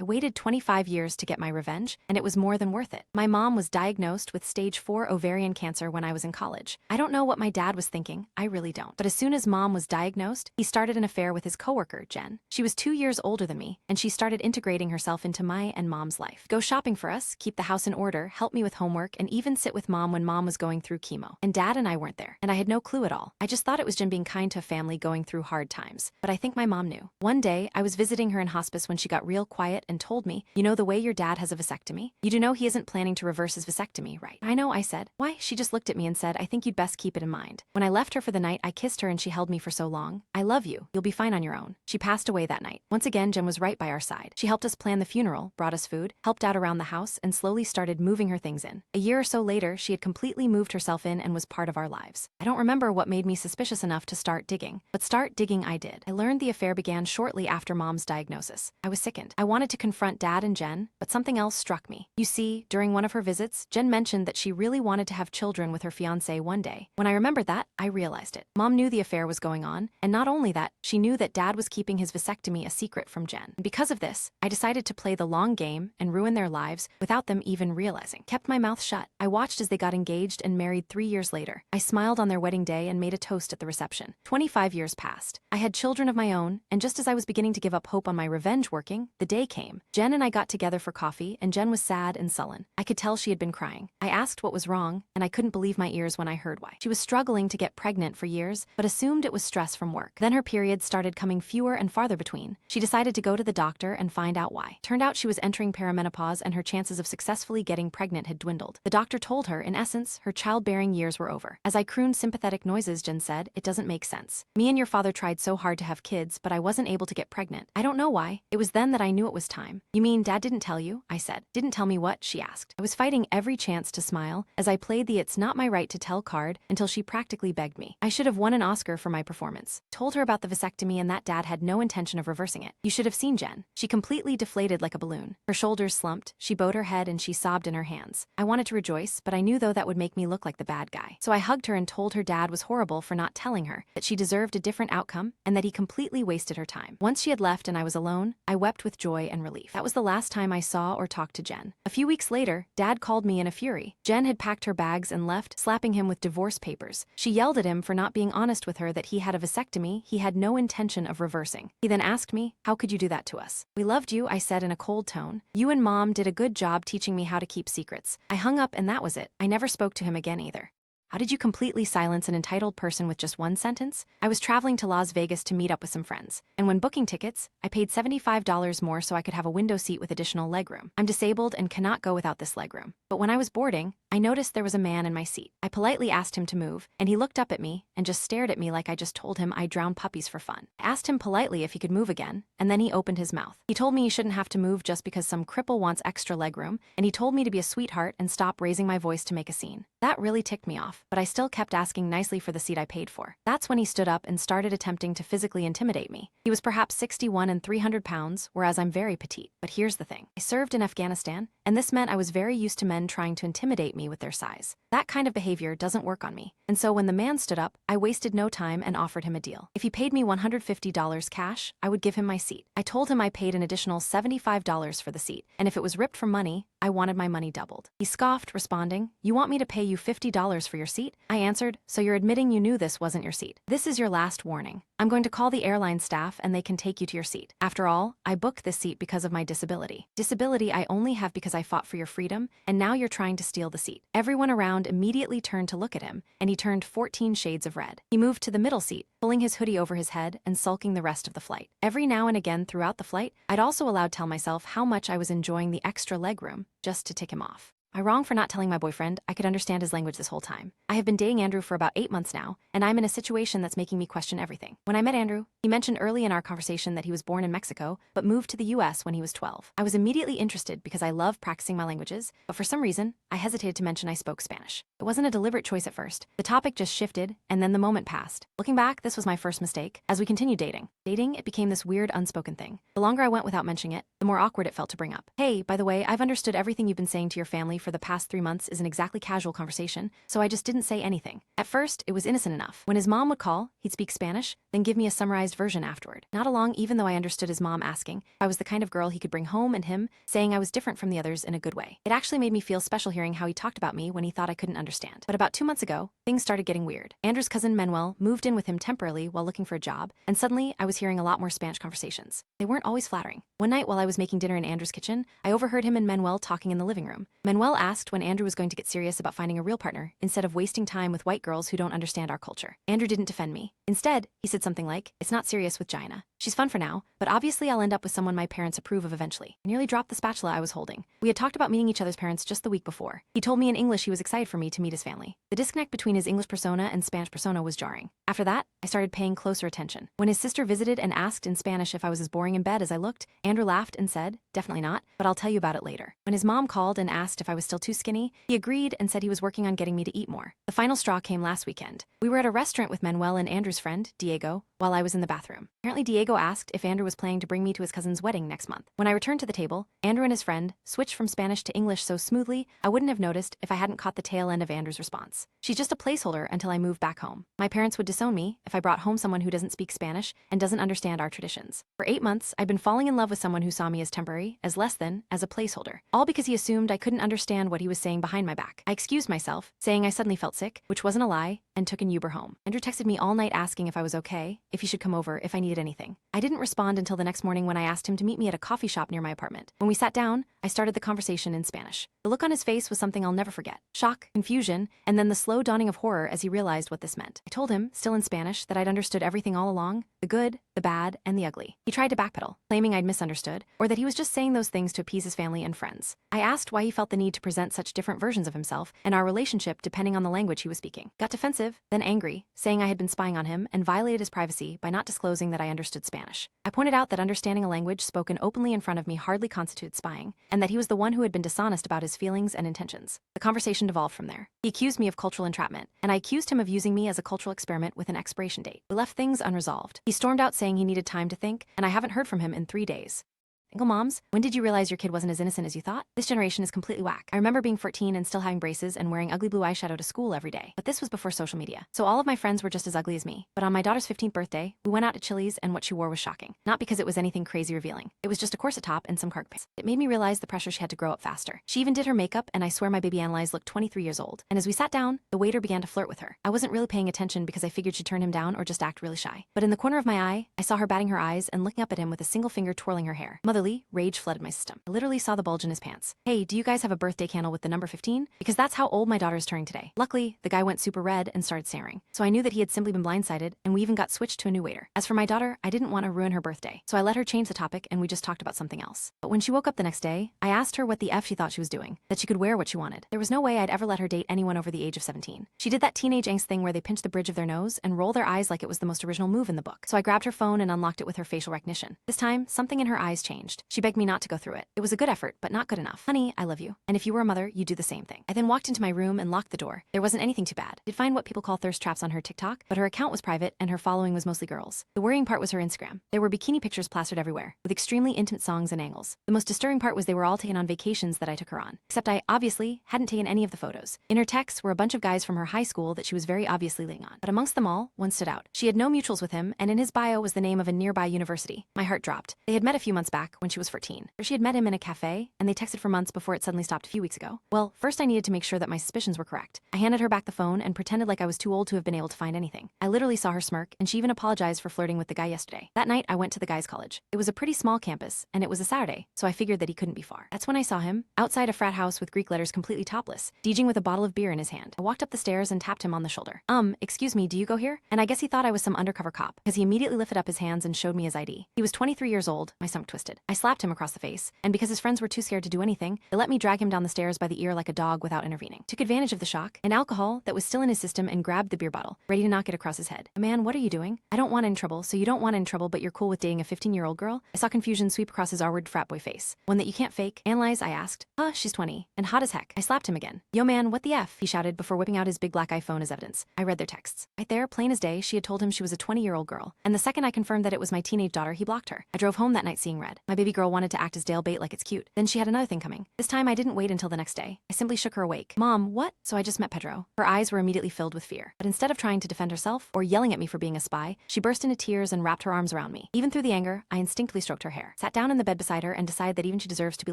I waited 25 years to get my revenge, and it was more than worth it. My mom was diagnosed with stage 4 ovarian cancer when I was in college. I don't know what my dad was thinking, I really don't. But as soon as mom was diagnosed, he started an affair with his coworker, Jen. She was 2 years older than me, and she started integrating herself into my and mom's life. Go shopping for us, keep the house in order, help me with homework, and even sit with mom when mom was going through chemo. And dad and I weren't there, and I had no clue at all. I just thought it was Jen being kind to a family going through hard times. But I think my mom knew. One day, I was visiting her in hospice when she got real quiet and told me, "You know the way your dad has a vasectomy? You do know he isn't planning to reverse his vasectomy, right?" "I know," I said. "Why?" She just looked at me and said, "I think you'd best keep it in mind." When I left her for the night, I kissed her and she held me for so long. "I love you. You'll be fine on your own." She passed away that night. Once again, Jen was right by our side. She helped us plan the funeral, brought us food, helped out around the house, and slowly started moving her things in. A year or so later, she had completely moved herself in and was part of our lives. I don't remember what made me suspicious enough to start digging, but start digging I did. I learned the affair began shortly after mom's diagnosis. I was sickened. I wanted to confront dad and Jen, but something else struck me. You see, during one of her visits, Jen mentioned that she really wanted to have children with her fiancé one day. When I remembered that, I realized it. Mom knew the affair was going on, and not only that, she knew that dad was keeping his vasectomy a secret from Jen. And because of this, I decided to play the long game and ruin their lives without them even realizing. Kept my mouth shut. I watched as they got engaged and married 3 years later. I smiled on their wedding day and made a toast at the reception. 25 years passed. I had children of my own, and just as I was beginning to give up hope on my revenge working, the day came. Jen and I got together for coffee, and Jen was sad and sullen. I could tell she had been crying. I asked what was wrong, and I couldn't believe my ears when I heard why. She was struggling to get pregnant for years, but assumed it was stress from work. Then her periods started coming fewer and farther between. She decided to go to the doctor and find out why. Turned out she was entering perimenopause and her chances of successfully getting pregnant had dwindled. The doctor told her, in essence, her childbearing years were over. As I crooned sympathetic noises, Jen said, "It doesn't make sense. Me and your father tried so hard to have kids, but I wasn't able to get pregnant. I don't know why. It was then that I knew it was time." "You mean dad didn't tell you?" I said. "Didn't tell me what?" she asked. I was fighting every chance to smile as I played the "it's not my right to tell" card until she practically begged me. I should have won an Oscar for my performance. Told her about the vasectomy and that dad had no intention of reversing it. You should have seen Jen. She completely deflated like a balloon. Her shoulders slumped, she bowed her head and she sobbed in her hands. I wanted to rejoice, but I knew though that would make me look like the bad guy. So I hugged her and told her dad was horrible for not telling her, that she deserved a different outcome, and that he completely wasted her time. Once she had left and I was alone, I wept with joy and relief. That was the last time I saw or talked to Jen. A few weeks later, dad called me in a fury. Jen had packed her bags and left, slapping him with divorce papers. She yelled at him for not being honest with her that he had a vasectomy he had no intention of reversing. He then asked me, "How could you do that to us?" "We loved you," I said in a cold tone. "You and mom did a good job teaching me how to keep secrets." I hung up and that was it. I never spoke to him again either. How did you completely silence an entitled person with just one sentence? I was traveling to Las Vegas to meet up with some friends, and when booking tickets, I paid $75 more so I could have a window seat with additional legroom. I'm disabled and cannot go without this legroom. But when I was boarding, I noticed there was a man in my seat. I politely asked him to move, and he looked up at me and just stared at me like I just told him I drown puppies for fun. I asked him politely if he could move again, and then he opened his mouth. He told me he shouldn't have to move just because some cripple wants extra legroom, and he told me to be a sweetheart and stop raising my voice to make a scene. That really ticked me off, but I still kept asking nicely for the seat I paid for. That's when he stood up and started attempting to physically intimidate me. He was perhaps 61 and 300 pounds, whereas I'm very petite. But here's the thing. I served in Afghanistan, and this meant I was very used to men trying to intimidate me with their size. That kind of behavior doesn't work on me. And so when the man stood up, I wasted no time and offered him a deal. If he paid me $150 cash, I would give him my seat. I told him I paid an additional $75 for the seat, and if it was ripped for money, I wanted my money doubled. He scoffed, responding, "You want me to pay you $50 for your seat?" I answered, "So you're admitting you knew this wasn't your seat. This is your last warning. I'm going to call the airline staff and they can take you to your seat. After all, I booked this seat because of my disability. Disability I only have because I fought for your freedom, and now you're trying to steal the seat." Everyone around immediately turned to look at him, and he turned 14 shades of red. He moved to the middle seat, pulling his hoodie over his head and sulking the rest of the flight. Every now and again throughout the flight, I'd also allowed tell myself how much I was enjoying the extra legroom, just to tick him off. I wrong for not telling my boyfriend I could understand his language this whole time. I have been dating Andrew for about 8 months now, and I'm in a situation that's making me question everything. When I met Andrew, he mentioned early in our conversation that he was born in Mexico, but moved to the US when he was 12. I was immediately interested because I love practicing my languages, but for some reason, I hesitated to mention I spoke Spanish. It wasn't a deliberate choice at first. The topic just shifted, and then the moment passed. Looking back, this was my first mistake. As we continued dating, it became this weird unspoken thing. The longer I went without mentioning it, the more awkward it felt to bring up. "Hey, by the way, I've understood everything you've been saying to your family for the past 3 months isn't exactly casual conversation, so I just didn't say anything. At first, it was innocent enough. When his mom would call, he'd speak Spanish, then give me a summarized version afterward. Not long, even though I understood his mom asking if I was the kind of girl he could bring home, and him saying I was different from the others in a good way. It actually made me feel special hearing how he talked about me when he thought I couldn't understand. But about 2 months ago, things started getting weird. Andrew's cousin Manuel moved in with him temporarily while looking for a job, and suddenly I was hearing a lot more Spanish conversations. They weren't always flattering. One night while I was making dinner in Andrew's kitchen, I overheard him and Manuel talking in the living room. Manuel asked when Andrew was going to get serious about finding a real partner instead of wasting time with white girls who don't understand our culture. Andrew didn't defend me. Instead, he said something like, "It's not serious with Gina. She's fun for now, but obviously I'll end up with someone my parents approve of eventually." I nearly dropped the spatula I was holding. We had talked about meeting each other's parents just the week before. He told me in English he was excited for me to meet his family. The disconnect between his English persona and Spanish persona was jarring. After that, I started paying closer attention. When his sister visited and asked in Spanish if I was as boring in bed as I looked, Andrew laughed and said, "Definitely not, but I'll tell you about it later." When his mom called and asked if I was still too skinny, he agreed and said he was working on getting me to eat more. The final straw came last weekend. We were at a restaurant with Manuel and Andrew's friend, Diego, while I was in the bathroom. Apparently Diego asked if Andrew was planning to bring me to his cousin's wedding next month. When I returned to the table, Andrew and his friend switched from Spanish to English so smoothly, I wouldn't have noticed if I hadn't caught the tail end of Andrew's response. "She's just a placeholder until I move back home. My parents would disown me if I brought home someone who doesn't speak Spanish and doesn't understand our traditions." For 8 months, I'd been falling in love with someone who saw me as temporary, as less than, as a placeholder. All because he assumed I couldn't understand what he was saying behind my back. I excused myself, saying I suddenly felt sick, which wasn't a lie, and took an Uber home. Andrew texted me all night asking if I was okay, if he should come over, if I needed anything. I didn't respond until the next morning when I asked him to meet me at a coffee shop near my apartment. When we sat down, I started the conversation in Spanish. The look on his face was something I'll never forget. Shock, confusion, and then the slow dawning of horror as he realized what this meant. I told him, still in Spanish, that I'd understood everything all along, the good, the bad, and the ugly. He tried to backpedal, claiming I'd misunderstood, or that he was just saying those things to appease his family and friends. I asked why he felt the need to present such different versions of himself and our relationship depending on the language he was speaking. Got defensive, then angry, saying I had been spying on him and violated his privacy by not disclosing that I understood Spanish. I pointed out that understanding a language spoken openly in front of me hardly constituted spying, and that he was the one who had been dishonest about his feelings and intentions. The conversation devolved from there. He accused me of cultural entrapment, and I accused him of using me as a cultural experiment with an expiration date. We left things unresolved. He stormed out saying he needed time to think, and I haven't heard from him in 3 days. Single moms, when did you realize your kid wasn't as innocent as you thought? This generation is completely whack. I remember being 14 and still having braces and wearing ugly blue eyeshadow to school every day. But this was before social media. So all of my friends were just as ugly as me. But on my daughter's 15th birthday, we went out to Chili's and what she wore was shocking. Not because it was anything crazy revealing. It was just a corset top and some cargo pants. It made me realize the pressure she had to grow up faster. She even did her makeup, and I swear my baby Annalise looked 23 years old. And as we sat down, the waiter began to flirt with her. I wasn't really paying attention because I figured she'd turn him down or just act really shy. But in the corner of my eye, I saw her batting her eyes and looking up at him with a single finger twirling her hair. Motherly, rage flooded my system. I literally saw the bulge in his pants. "Hey, do you guys have a birthday candle with the number 15? Because that's how old my daughter is turning today." Luckily, the guy went super red and started staring. So I knew that he had simply been blindsided, and we even got switched to a new waiter. As for my daughter, I didn't want to ruin her birthday, so I let her change the topic and we just talked about something else. But when she woke up the next day, I asked her what the F she thought she was doing, that she could wear what she wanted. There was no way I'd ever let her date anyone over the age of 17. She did that teenage angst thing where they pinch the bridge of their nose and roll their eyes like it was the most original move in the book. So I grabbed her phone and unlocked it with her facial recognition. This time, something in her eyes changed. She begged me not to go through it. It was a good effort, but not good enough. "Honey, I love you. And if you were a mother, you'd do the same thing." I then walked into my room and locked the door. There wasn't anything too bad. Did find what people call thirst traps on her TikTok, but her account was private and her following was mostly girls. The worrying part was her Instagram. There were bikini pictures plastered everywhere, with extremely intimate songs and angles. The most disturbing part was they were all taken on vacations that I took her on. Except I, obviously, hadn't taken any of the photos. In her texts were a bunch of guys from her high school that she was very obviously laying on. But amongst them all, one stood out. She had no mutuals with him, and in his bio was the name of a nearby university. My heart dropped. They had met a few months back, when she was 14. Or she had met him in a cafe, and they texted for months before it suddenly stopped a few weeks ago. Well, first I needed to make sure that my suspicions were correct. I handed her back the phone and pretended like I was too old to have been able to find anything. I literally saw her smirk, and she even apologized for flirting with the guy yesterday. That night, I went to the guy's college. It was a pretty small campus, and it was a Saturday, so I figured that he couldn't be far. That's when I saw him, outside a frat house with Greek letters completely topless, DJing with a bottle of beer in his hand. I walked up the stairs and tapped him on the shoulder. Excuse me, do you go here?" And I guess he thought I was some undercover cop, because he immediately lifted up his hands and showed me his ID. He was 23 years old, my stomach twisted. I slapped him across the face, and because his friends were too scared to do anything, they let me drag him down the stairs by the ear like a dog without intervening. Took advantage of the shock and alcohol that was still in his system and grabbed the beer bottle, ready to knock it across his head. "Man, what are you doing? I don't want any trouble, so you don't want any trouble, but you're cool with dating a 15-year-old girl?" I saw confusion sweep across his R-word frat boy face. "One that you can't fake?" "Analyze," I asked. She's 20, and hot as heck." I slapped him again. "Yo man, what the F?" he shouted before whipping out his big black iPhone as evidence. I read their texts. Right there, plain as day, she had told him she was a 20-year-old girl, and the second I confirmed that it was my teenage daughter, he blocked her. I drove home that night seeing red. My baby girl wanted to act as Dale bait like it's cute. Then she had another thing coming. This time I didn't wait until the next day. I simply shook her awake. Mom, what? So I just met Pedro. Her eyes were immediately filled with fear. But instead of trying to defend herself or yelling at me for being a spy, she burst into tears and wrapped her arms around me. Even through the anger, I instinctively stroked her hair, sat down in the bed beside her, and decided that even she deserves to be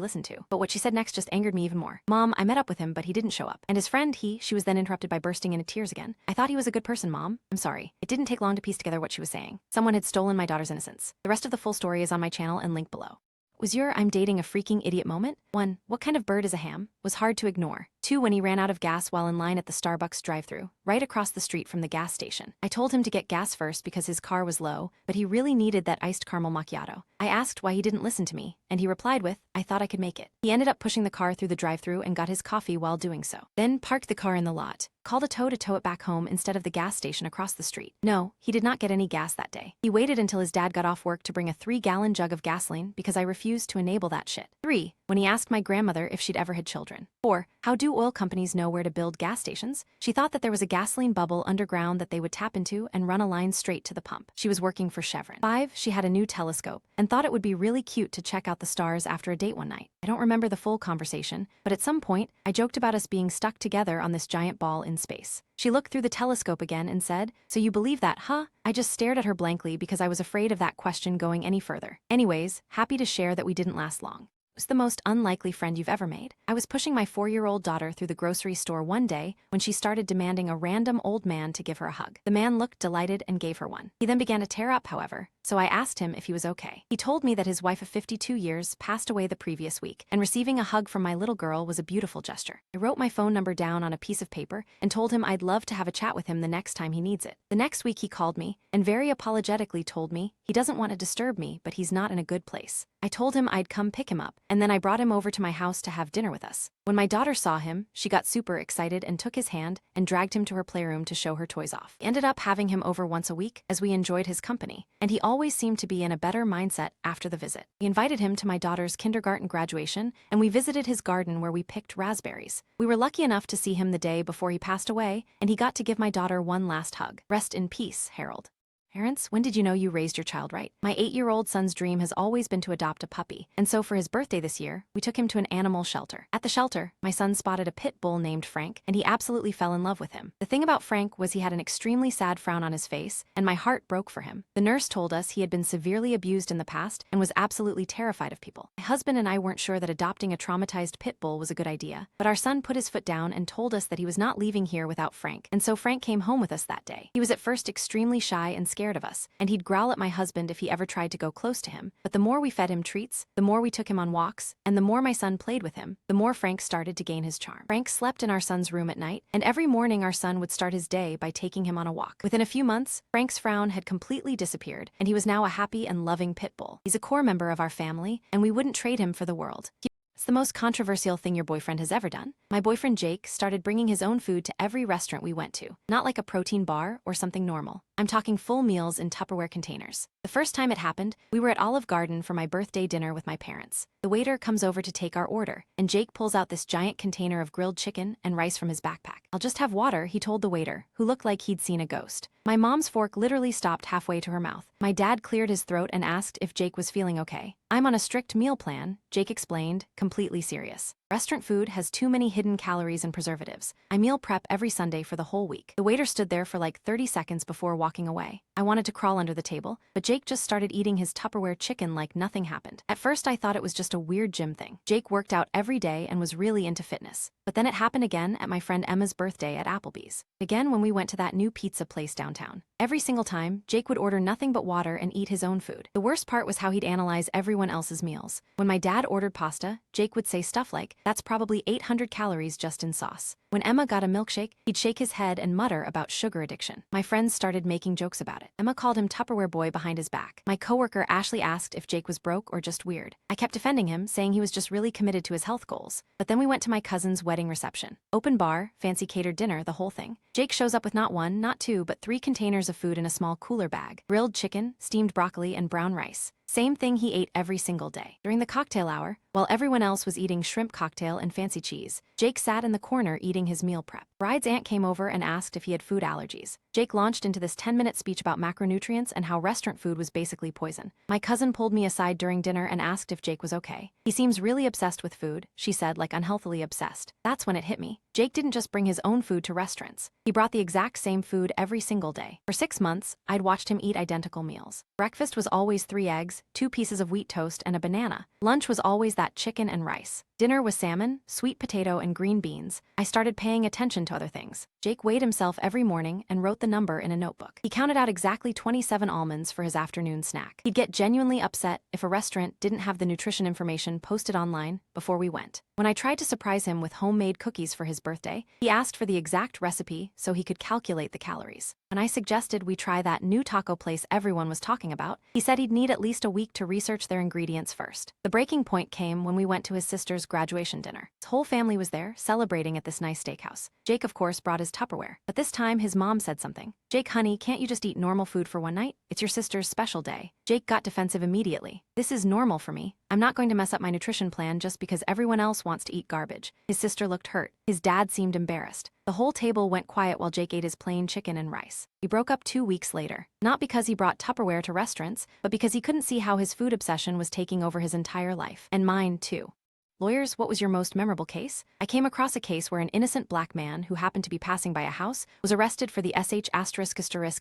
listened to. But what she said next just angered me even more. Mom, I met up with him, but he didn't show up. And his friend, she was then interrupted by bursting into tears again. I thought he was a good person, Mom. I'm sorry. It didn't take long to piece together what she was saying. Someone had stolen my daughter's innocence. The rest of the full story is on my channel and linked below. Was your I'm dating a freaking idiot moment? 1. What kind of bird is a ham? Was hard to ignore. 2. When he ran out of gas while in line at the Starbucks drive-thru, right across the street from the gas station. I told him to get gas first because his car was low, but he really needed that iced caramel macchiato. I asked why he didn't listen to me, and he replied with, I thought I could make it. He ended up pushing the car through the drive-thru and got his coffee while doing so. Then parked the car in the lot. Called a tow to tow it back home instead of the gas station across the street. No, he did not get any gas that day. He waited until his dad got off work to bring a 3-gallon jug of gasoline because I refused to enable that shit. 3. When he asked my grandmother if she'd ever had children. 4. How do oil companies know where to build gas stations? She thought that there was a gasoline bubble underground that they would tap into and run a line straight to the pump. She was working for Chevron. 5. She had a new telescope and thought it would be really cute to check out the stars after a date one night. I don't remember the full conversation, but at some point, I joked about us being stuck together on this giant ball in space. She looked through the telescope again and said, So you believe that, huh? I just stared at her blankly because I was afraid of that question going any further. Anyways, happy to share that we didn't last long. Was the most unlikely friend you've ever made. I was pushing my 4-year-old daughter through the grocery store one day when she started demanding a random old man to give her a hug. The man looked delighted and gave her one. He then began to tear up, however, so I asked him if he was okay. He told me that his wife of 52 years passed away the previous week, and receiving a hug from my little girl was a beautiful gesture. I wrote my phone number down on a piece of paper and told him I'd love to have a chat with him the next time he needs it. The next week he called me and very apologetically told me he doesn't want to disturb me, but he's not in a good place. I told him I'd come pick him up, and then I brought him over to my house to have dinner with us. When my daughter saw him, she got super excited and took his hand and dragged him to her playroom to show her toys off. We ended up having him over once a week as we enjoyed his company, and he always seemed to be in a better mindset after the visit. We invited him to my daughter's kindergarten graduation, and we visited his garden where we picked raspberries. We were lucky enough to see him the day before he passed away, and he got to give my daughter one last hug. Rest in peace, Harold. Parents, when did you know you raised your child right? My 8-year-old son's dream has always been to adopt a puppy, and so for his birthday this year, we took him to an animal shelter. At the shelter, my son spotted a pit bull named Frank, and he absolutely fell in love with him. The thing about Frank was he had an extremely sad frown on his face, and my heart broke for him. The nurse told us he had been severely abused in the past and was absolutely terrified of people. My husband and I weren't sure that adopting a traumatized pit bull was a good idea, but our son put his foot down and told us that he was not leaving here without Frank, and so Frank came home with us that day. He was at first extremely shy and scared of us, and he'd growl at my husband if he ever tried to go close to him. But the more we fed him treats, the more we took him on walks, and the more my son played with him, the more Frank started to gain his charm. Frank slept in our son's room at night, and every morning our son would start his day by taking him on a walk. Within a few months, Frank's frown had completely disappeared, and he was now a happy and loving pit bull. He's a core member of our family, and we wouldn't trade him for the world. It's the most controversial thing your boyfriend has ever done. My boyfriend Jake started bringing his own food to every restaurant we went to, not like a protein bar or something normal. I'm talking full meals in Tupperware containers. The first time it happened, we were at Olive Garden for my birthday dinner with my parents. The waiter comes over to take our order, and Jake pulls out this giant container of grilled chicken and rice from his backpack. I'll just have water, he told the waiter, who looked like he'd seen a ghost. My mom's fork literally stopped halfway to her mouth. My dad cleared his throat and asked if Jake was feeling okay. I'm on a strict meal plan, Jake explained, completely serious. Restaurant food has too many hidden calories and preservatives. I meal prep every Sunday for the whole week. The waiter stood there for like 30 seconds before walking away. I wanted to crawl under the table, but Jake just started eating his Tupperware chicken like nothing happened. At first I thought it was just a weird gym thing. Jake worked out every day and was really into fitness. But then it happened again at my friend Emma's birthday at Applebee's. Again when we went to that new pizza place downtown. Every single time, Jake would order nothing but water and eat his own food. The worst part was how he'd analyze everyone else's meals. When my dad ordered pasta, Jake would say stuff like, "That's probably 800 calories just in sauce." When Emma got a milkshake, he'd shake his head and mutter about sugar addiction. My friends started making jokes about it. Emma called him Tupperware boy behind his back. My coworker Ashley asked if Jake was broke or just weird. I kept defending him, saying he was just really committed to his health goals. But then we went to my cousin's wedding reception. Open bar, fancy catered dinner, the whole thing. Jake shows up with not one, not two, but 3 containers of food in a small cooler bag. Grilled chicken, steamed broccoli, and brown rice. Same thing he ate every single day. During the cocktail hour, while While everyone else was eating shrimp cocktail and fancy cheese, Jake sat in the corner eating his meal prep. Bride's aunt came over and asked if he had food allergies. Jake launched into this 10-minute speech about macronutrients and how restaurant food was basically poison. My cousin pulled me aside during dinner and asked if Jake was okay. He seems really obsessed with food, she said, like unhealthily obsessed. That's when it hit me. Jake didn't just bring his own food to restaurants. He brought the exact same food every single day. For 6 months, I'd watched him eat identical meals. Breakfast was always 3 eggs, 2 pieces of wheat toast, and a banana. Lunch was always that chicken and rice. Dinner was salmon, sweet potato, and green beans. I started paying attention to other things. Jake weighed himself every morning and wrote the number in a notebook. He counted out exactly 27 almonds for his afternoon snack. He'd get genuinely upset if a restaurant didn't have the nutrition information posted online before we went. When I tried to surprise him with homemade cookies for his birthday, he asked for the exact recipe so he could calculate the calories. When I suggested we try that new taco place everyone was talking about, he said he'd need at least a week to research their ingredients first. The breaking point came when we went to his sister's graduation dinner. His whole family was there, celebrating at this nice steakhouse. Jake, of course, brought his Tupperware, but this time his mom said something. "Jake, honey, can't you just eat normal food for one night? It's your sister's special day." Jake got defensive immediately. "This is normal for me. I'm not going to mess up my nutrition plan just because everyone else wants to eat garbage." His sister looked hurt. His dad seemed embarrassed. The whole table went quiet while Jake ate his plain chicken and rice. We broke up 2 weeks later. Not because he brought Tupperware to restaurants, but because he couldn't see how his food obsession was taking over his entire life. And mine, too. Lawyers, what was your most memorable case? I came across a case where an innocent black man who happened to be passing by a house was arrested for the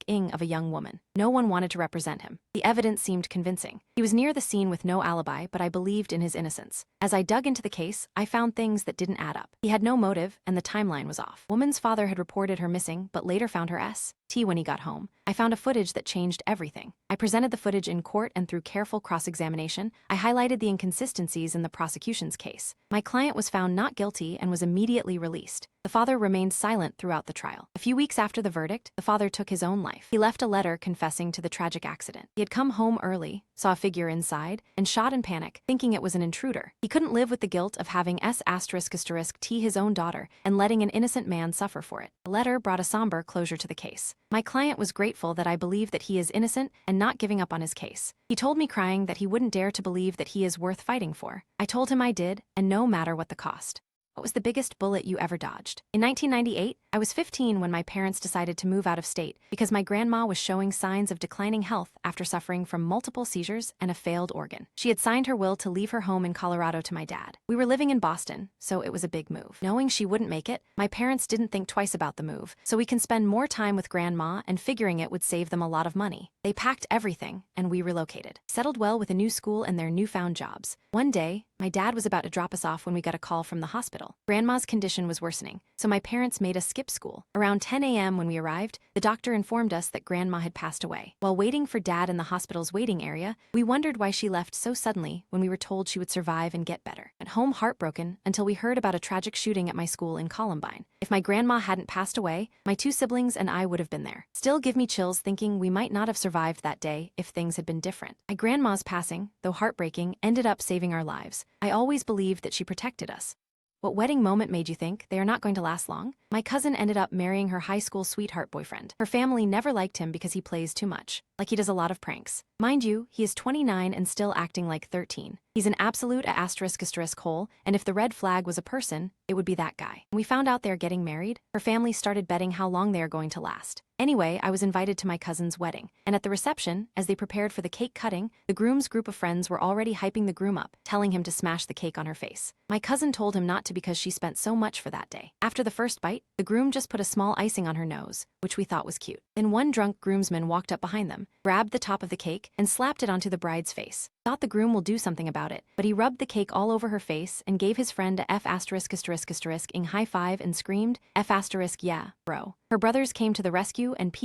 ing of a young woman. No one wanted to represent him. The evidence seemed convincing. He was near the scene with no alibi, but I believed in his innocence. As I dug into the case, I found things that didn't add up. He had no motive, and the timeline was off. Woman's father had reported her missing, but later found her S.T. when he got home. I found a footage that changed everything. I presented the footage in court, and through careful cross-examination, I highlighted the inconsistencies in the prosecution's case. My client was found not guilty and was immediately released. The father remained silent throughout the trial. A few weeks after the verdict, the father took his own life. He left a letter confessing to the tragic accident. He had come home early, saw a figure inside, and shot in panic, thinking it was an intruder. He couldn't live with the guilt of having S**T his own daughter and letting an innocent man suffer for it. The letter brought a somber closure to the case. My client was grateful that I believe that he is innocent and not giving up on his case. He told me crying that he wouldn't dare to believe that he is worth fighting for. I told him I did, and no matter what the cost. What was the biggest bullet you ever dodged? In 1998, I was 15 when my parents decided to move out of state because my grandma was showing signs of declining health after suffering from multiple seizures and a failed organ. She had signed her will to leave her home in Colorado to my dad. We were living in Boston, so it was a big move. Knowing she wouldn't make it, my parents didn't think twice about the move, so we can spend more time with grandma and figuring it would save them a lot of money. They packed everything, and we relocated. Settled well with a new school and their newfound jobs. One day, my dad was about to drop us off when we got a call from the hospital. Grandma's condition was worsening, so my parents made us skip school. Around 10 a.m. when we arrived, the doctor informed us that Grandma had passed away. While waiting for Dad in the hospital's waiting area, we wondered why she left so suddenly when we were told she would survive and get better. At home, heartbroken, until we heard about a tragic shooting at my school in Columbine. If my grandma hadn't passed away, my 2 siblings and I would have been there. Still give me chills thinking we might not have survived that day if things had been different. My grandma's passing, though heartbreaking, ended up saving our lives. I always believed that she protected us. What wedding moment made you think they are not going to last long? My cousin ended up marrying her high school sweetheart boyfriend. Her family never liked him because he plays too much, like he does a lot of pranks. Mind you, he is 29 and still acting like 13. He's an absolute hole, and if the red flag was a person, it would be that guy. When we found out they are getting married, her family started betting how long they are going to last. Anyway, I was invited to my cousin's wedding, and at the reception, as they prepared for the cake cutting, the groom's group of friends were already hyping the groom up, telling him to smash the cake on her face. My cousin told him not to because she spent so much for that day. After the first bite, the groom just put a small icing on her nose, which we thought was cute. Then one drunk groomsman walked up behind them, grabbed the top of the cake, and slapped it onto the bride's face. Thought the groom will do something about it, but he rubbed the cake all over her face and gave his friend a F***ing high five and screamed, "Yeah, bro." Her brothers came to the rescue and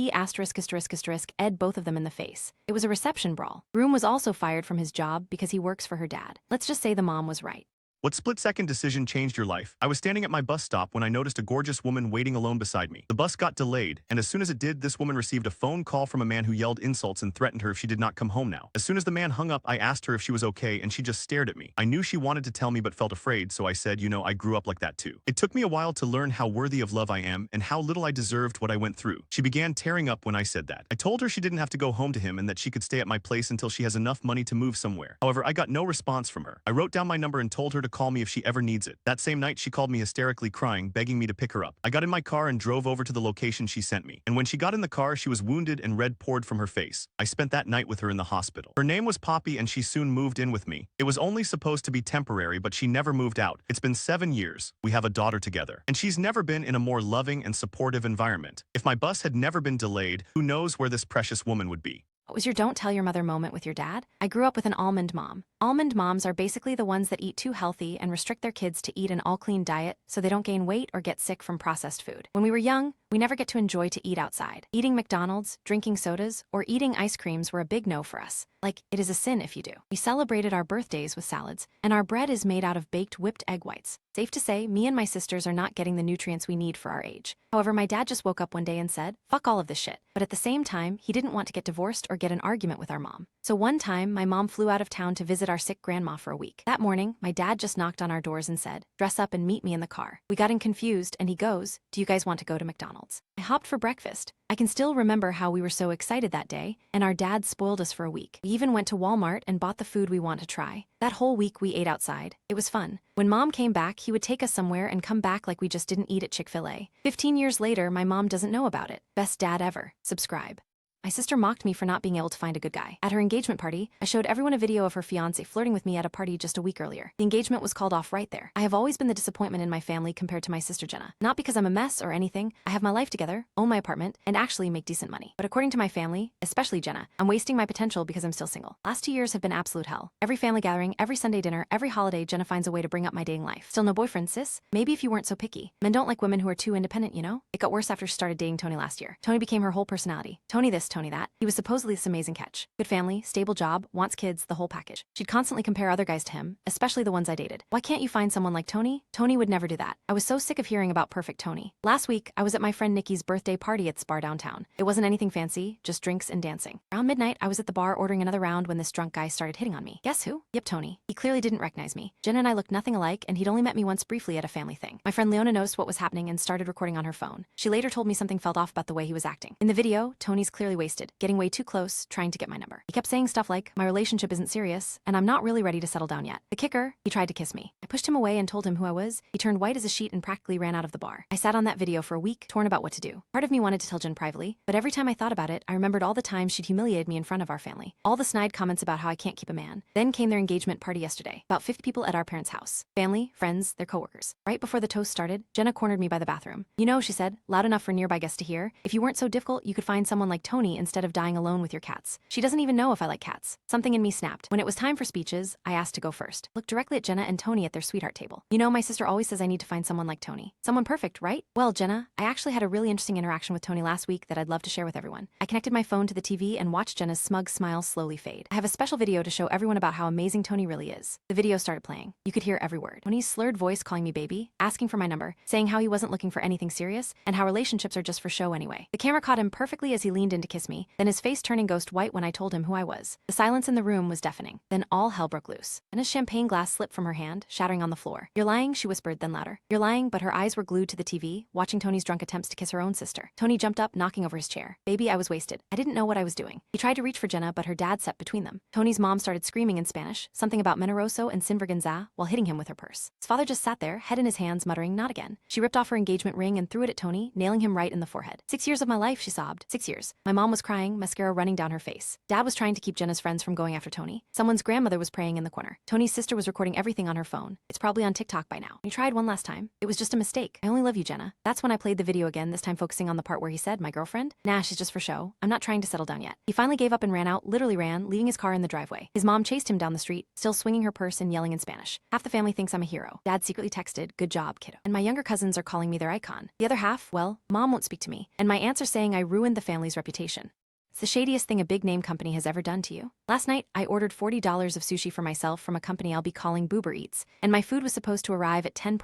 Ed both of them in the face. It was a reception brawl. Groom was also fired from his job because he works for her dad. Let's just say the mom was right. What split-second decision changed your life? I was standing at my bus stop when I noticed a gorgeous woman waiting alone beside me. The bus got delayed, and as soon as it did, this woman received a phone call from a man who yelled insults and threatened her if she did not come home now. As soon as the man hung up, I asked her if she was okay, and she just stared at me. I knew she wanted to tell me but felt afraid, so I said, you know, I grew up like that too. It took me a while to learn how worthy of love I am and how little I deserved what I went through. She began tearing up when I said that. I told her she didn't have to go home to him and that she could stay at my place until she has enough money to move somewhere. However, I got no response from her. I wrote down my number and told her to call me if she ever needs it. That same night, she called me hysterically crying, begging me to pick her up. I got in my car and drove over to the location she sent me. And when she got in the car, she was wounded and red poured from her face. I spent that night with her in the hospital. Her name was Poppy and she soon moved in with me. It was only supposed to be temporary, but she never moved out. It's been 7 years. We have a daughter together. And she's never been in a more loving and supportive environment. If my bus had never been delayed, who knows where this precious woman would be. What was your don't tell your mother moment with your dad? I grew up with an almond mom. Almond moms are basically the ones that eat too healthy and restrict their kids to eat an all-clean diet so they don't gain weight or get sick from processed food. When we were young, we never get to enjoy to eat outside. Eating McDonald's, drinking sodas, or eating ice creams were a big no for us. Like, it is a sin if you do. We celebrated our birthdays with salads, and our bread is made out of baked whipped egg whites. Safe to say, me and my sisters are not getting the nutrients we need for our age. However, my dad just woke up one day and said, fuck all of this shit. But at the same time, he didn't want to get divorced or get an argument with our mom. So one time, my mom flew out of town to visit our sick grandma for a week. That morning, my dad just knocked on our doors and said, dress up and meet me in the car. We got confused, and he goes, do you guys want to go to McDonald's? I hopped for breakfast. I can still remember how we were so excited that day, and our dad spoiled us for a week. We even went to Walmart and bought the food we want to try. That whole week we ate outside. It was fun. When mom came back, he would take us somewhere and come back like we just didn't eat at Chick-fil-A. 15 years later, my mom doesn't know about it. Best dad ever. Subscribe. My sister mocked me for not being able to find a good guy. At her engagement party, I showed everyone a video of her fiancé flirting with me at a party just a week earlier. The engagement was called off right there. I have always been the disappointment in my family compared to my sister Jenna. Not because I'm a mess or anything. I have my life together, own my apartment, and actually make decent money. But according to my family, especially Jenna, I'm wasting my potential because I'm still single. Last 2 years have been absolute hell. Every family gathering, every Sunday dinner, every holiday, Jenna finds a way to bring up my dating life. Still no boyfriend, sis? Maybe if you weren't so picky. Men don't like women who are too independent, you know? It got worse after she started dating Tony last year. Tony became her whole personality. Tony this, Tony that. He was supposedly this amazing catch. Good family, stable job, wants kids, the whole package. She'd constantly compare other guys to him, especially the ones I dated. Why can't you find someone like Tony? Tony would never do that. I was so sick of hearing about perfect Tony. Last week, I was at my friend Nikki's birthday party at this bar downtown. It wasn't anything fancy, just drinks and dancing. Around midnight, I was at the bar ordering another round when this drunk guy started hitting on me. Guess who? Yep, Tony. He clearly didn't recognize me. Jenna and I looked nothing alike, and he'd only met me once briefly at a family thing. My friend Leona noticed what was happening and started recording on her phone. She later told me something felt off about the way he was acting. In the video, Tony's clearly wasted, getting way too close, trying to get my number. He kept saying stuff like, my relationship isn't serious, and I'm not really ready to settle down yet. The kicker, he tried to kiss me. I pushed him away and told him who I was. He turned white as a sheet and practically ran out of the bar. I sat on that video for a week, torn about what to do. Part of me wanted to tell Jen privately, but every time I thought about it, I remembered all the times she'd humiliated me in front of our family. All the snide comments about how I can't keep a man. Then came their engagement party yesterday. About 50 people at our parents' house. Family, friends, their coworkers. Right before the toast started, Jenna cornered me by the bathroom. You know, she said, loud enough for nearby guests to hear, if you weren't so difficult, you could find someone like Tony instead of dying alone with your cats. She doesn't even know if I like cats. Something in me snapped. When it was time for speeches, I asked to go first. Looked directly at Jenna and Tony at their sweetheart table. You know, my sister always says I need to find someone like Tony. Someone perfect, right? Well, Jenna, I actually had a really interesting interaction with Tony last week that I'd love to share with everyone. I connected my phone to the TV and watched Jenna's smug smile slowly fade. I have a special video to show everyone about how amazing Tony really is. The video started playing. You could hear every word. Tony's slurred voice calling me baby, asking for my number, saying how he wasn't looking for anything serious, and how relationships are just for show anyway. The camera caught him perfectly as he leaned in to kiss me, then his face turning ghost white when I told him who I was. The silence in the room was deafening. Then all hell broke loose. And his champagne glass slipped from her hand, shattering on the floor. You're lying, she whispered, then louder. You're lying, but her eyes were glued to the TV, watching Tony's drunk attempts to kiss her own sister. Tony jumped up, knocking over his chair. Baby, I was wasted. I didn't know what I was doing. He tried to reach for Jenna, but her dad sat between them. Tony's mom started screaming in Spanish, something about Menoroso and Sinvergüenza, while hitting him with her purse. His father just sat there, head in his hands, muttering, not again. She ripped off her engagement ring and threw it at Tony, nailing him right in the forehead. 6 years of my life, she sobbed. 6 years. My mom was crying, mascara running down her face. Dad was trying to keep Jenna's friends from going after Tony. Someone's grandmother was praying in the corner. Tony's sister was recording everything on her phone. It's probably on TikTok by now. We tried one last time. It was just a mistake. I only love you, Jenna. That's when I played the video again, this time focusing on the part where he said, my girlfriend? Nah, she's just for show. I'm not trying to settle down yet. He finally gave up and ran out, literally ran, leaving his car in the driveway. His mom chased him down the street, still swinging her purse and yelling in Spanish. Half the family thinks I'm a hero. Dad secretly texted, good job, kiddo. And my younger cousins are calling me their icon. The other half, well, mom won't speak to me. And my aunts are saying I ruined the family's reputation. It's the shadiest thing a big name company has ever done to you. Last night, I ordered $40 of sushi for myself from a company I'll be calling Boober Eats, and my food was supposed to arrive at 10.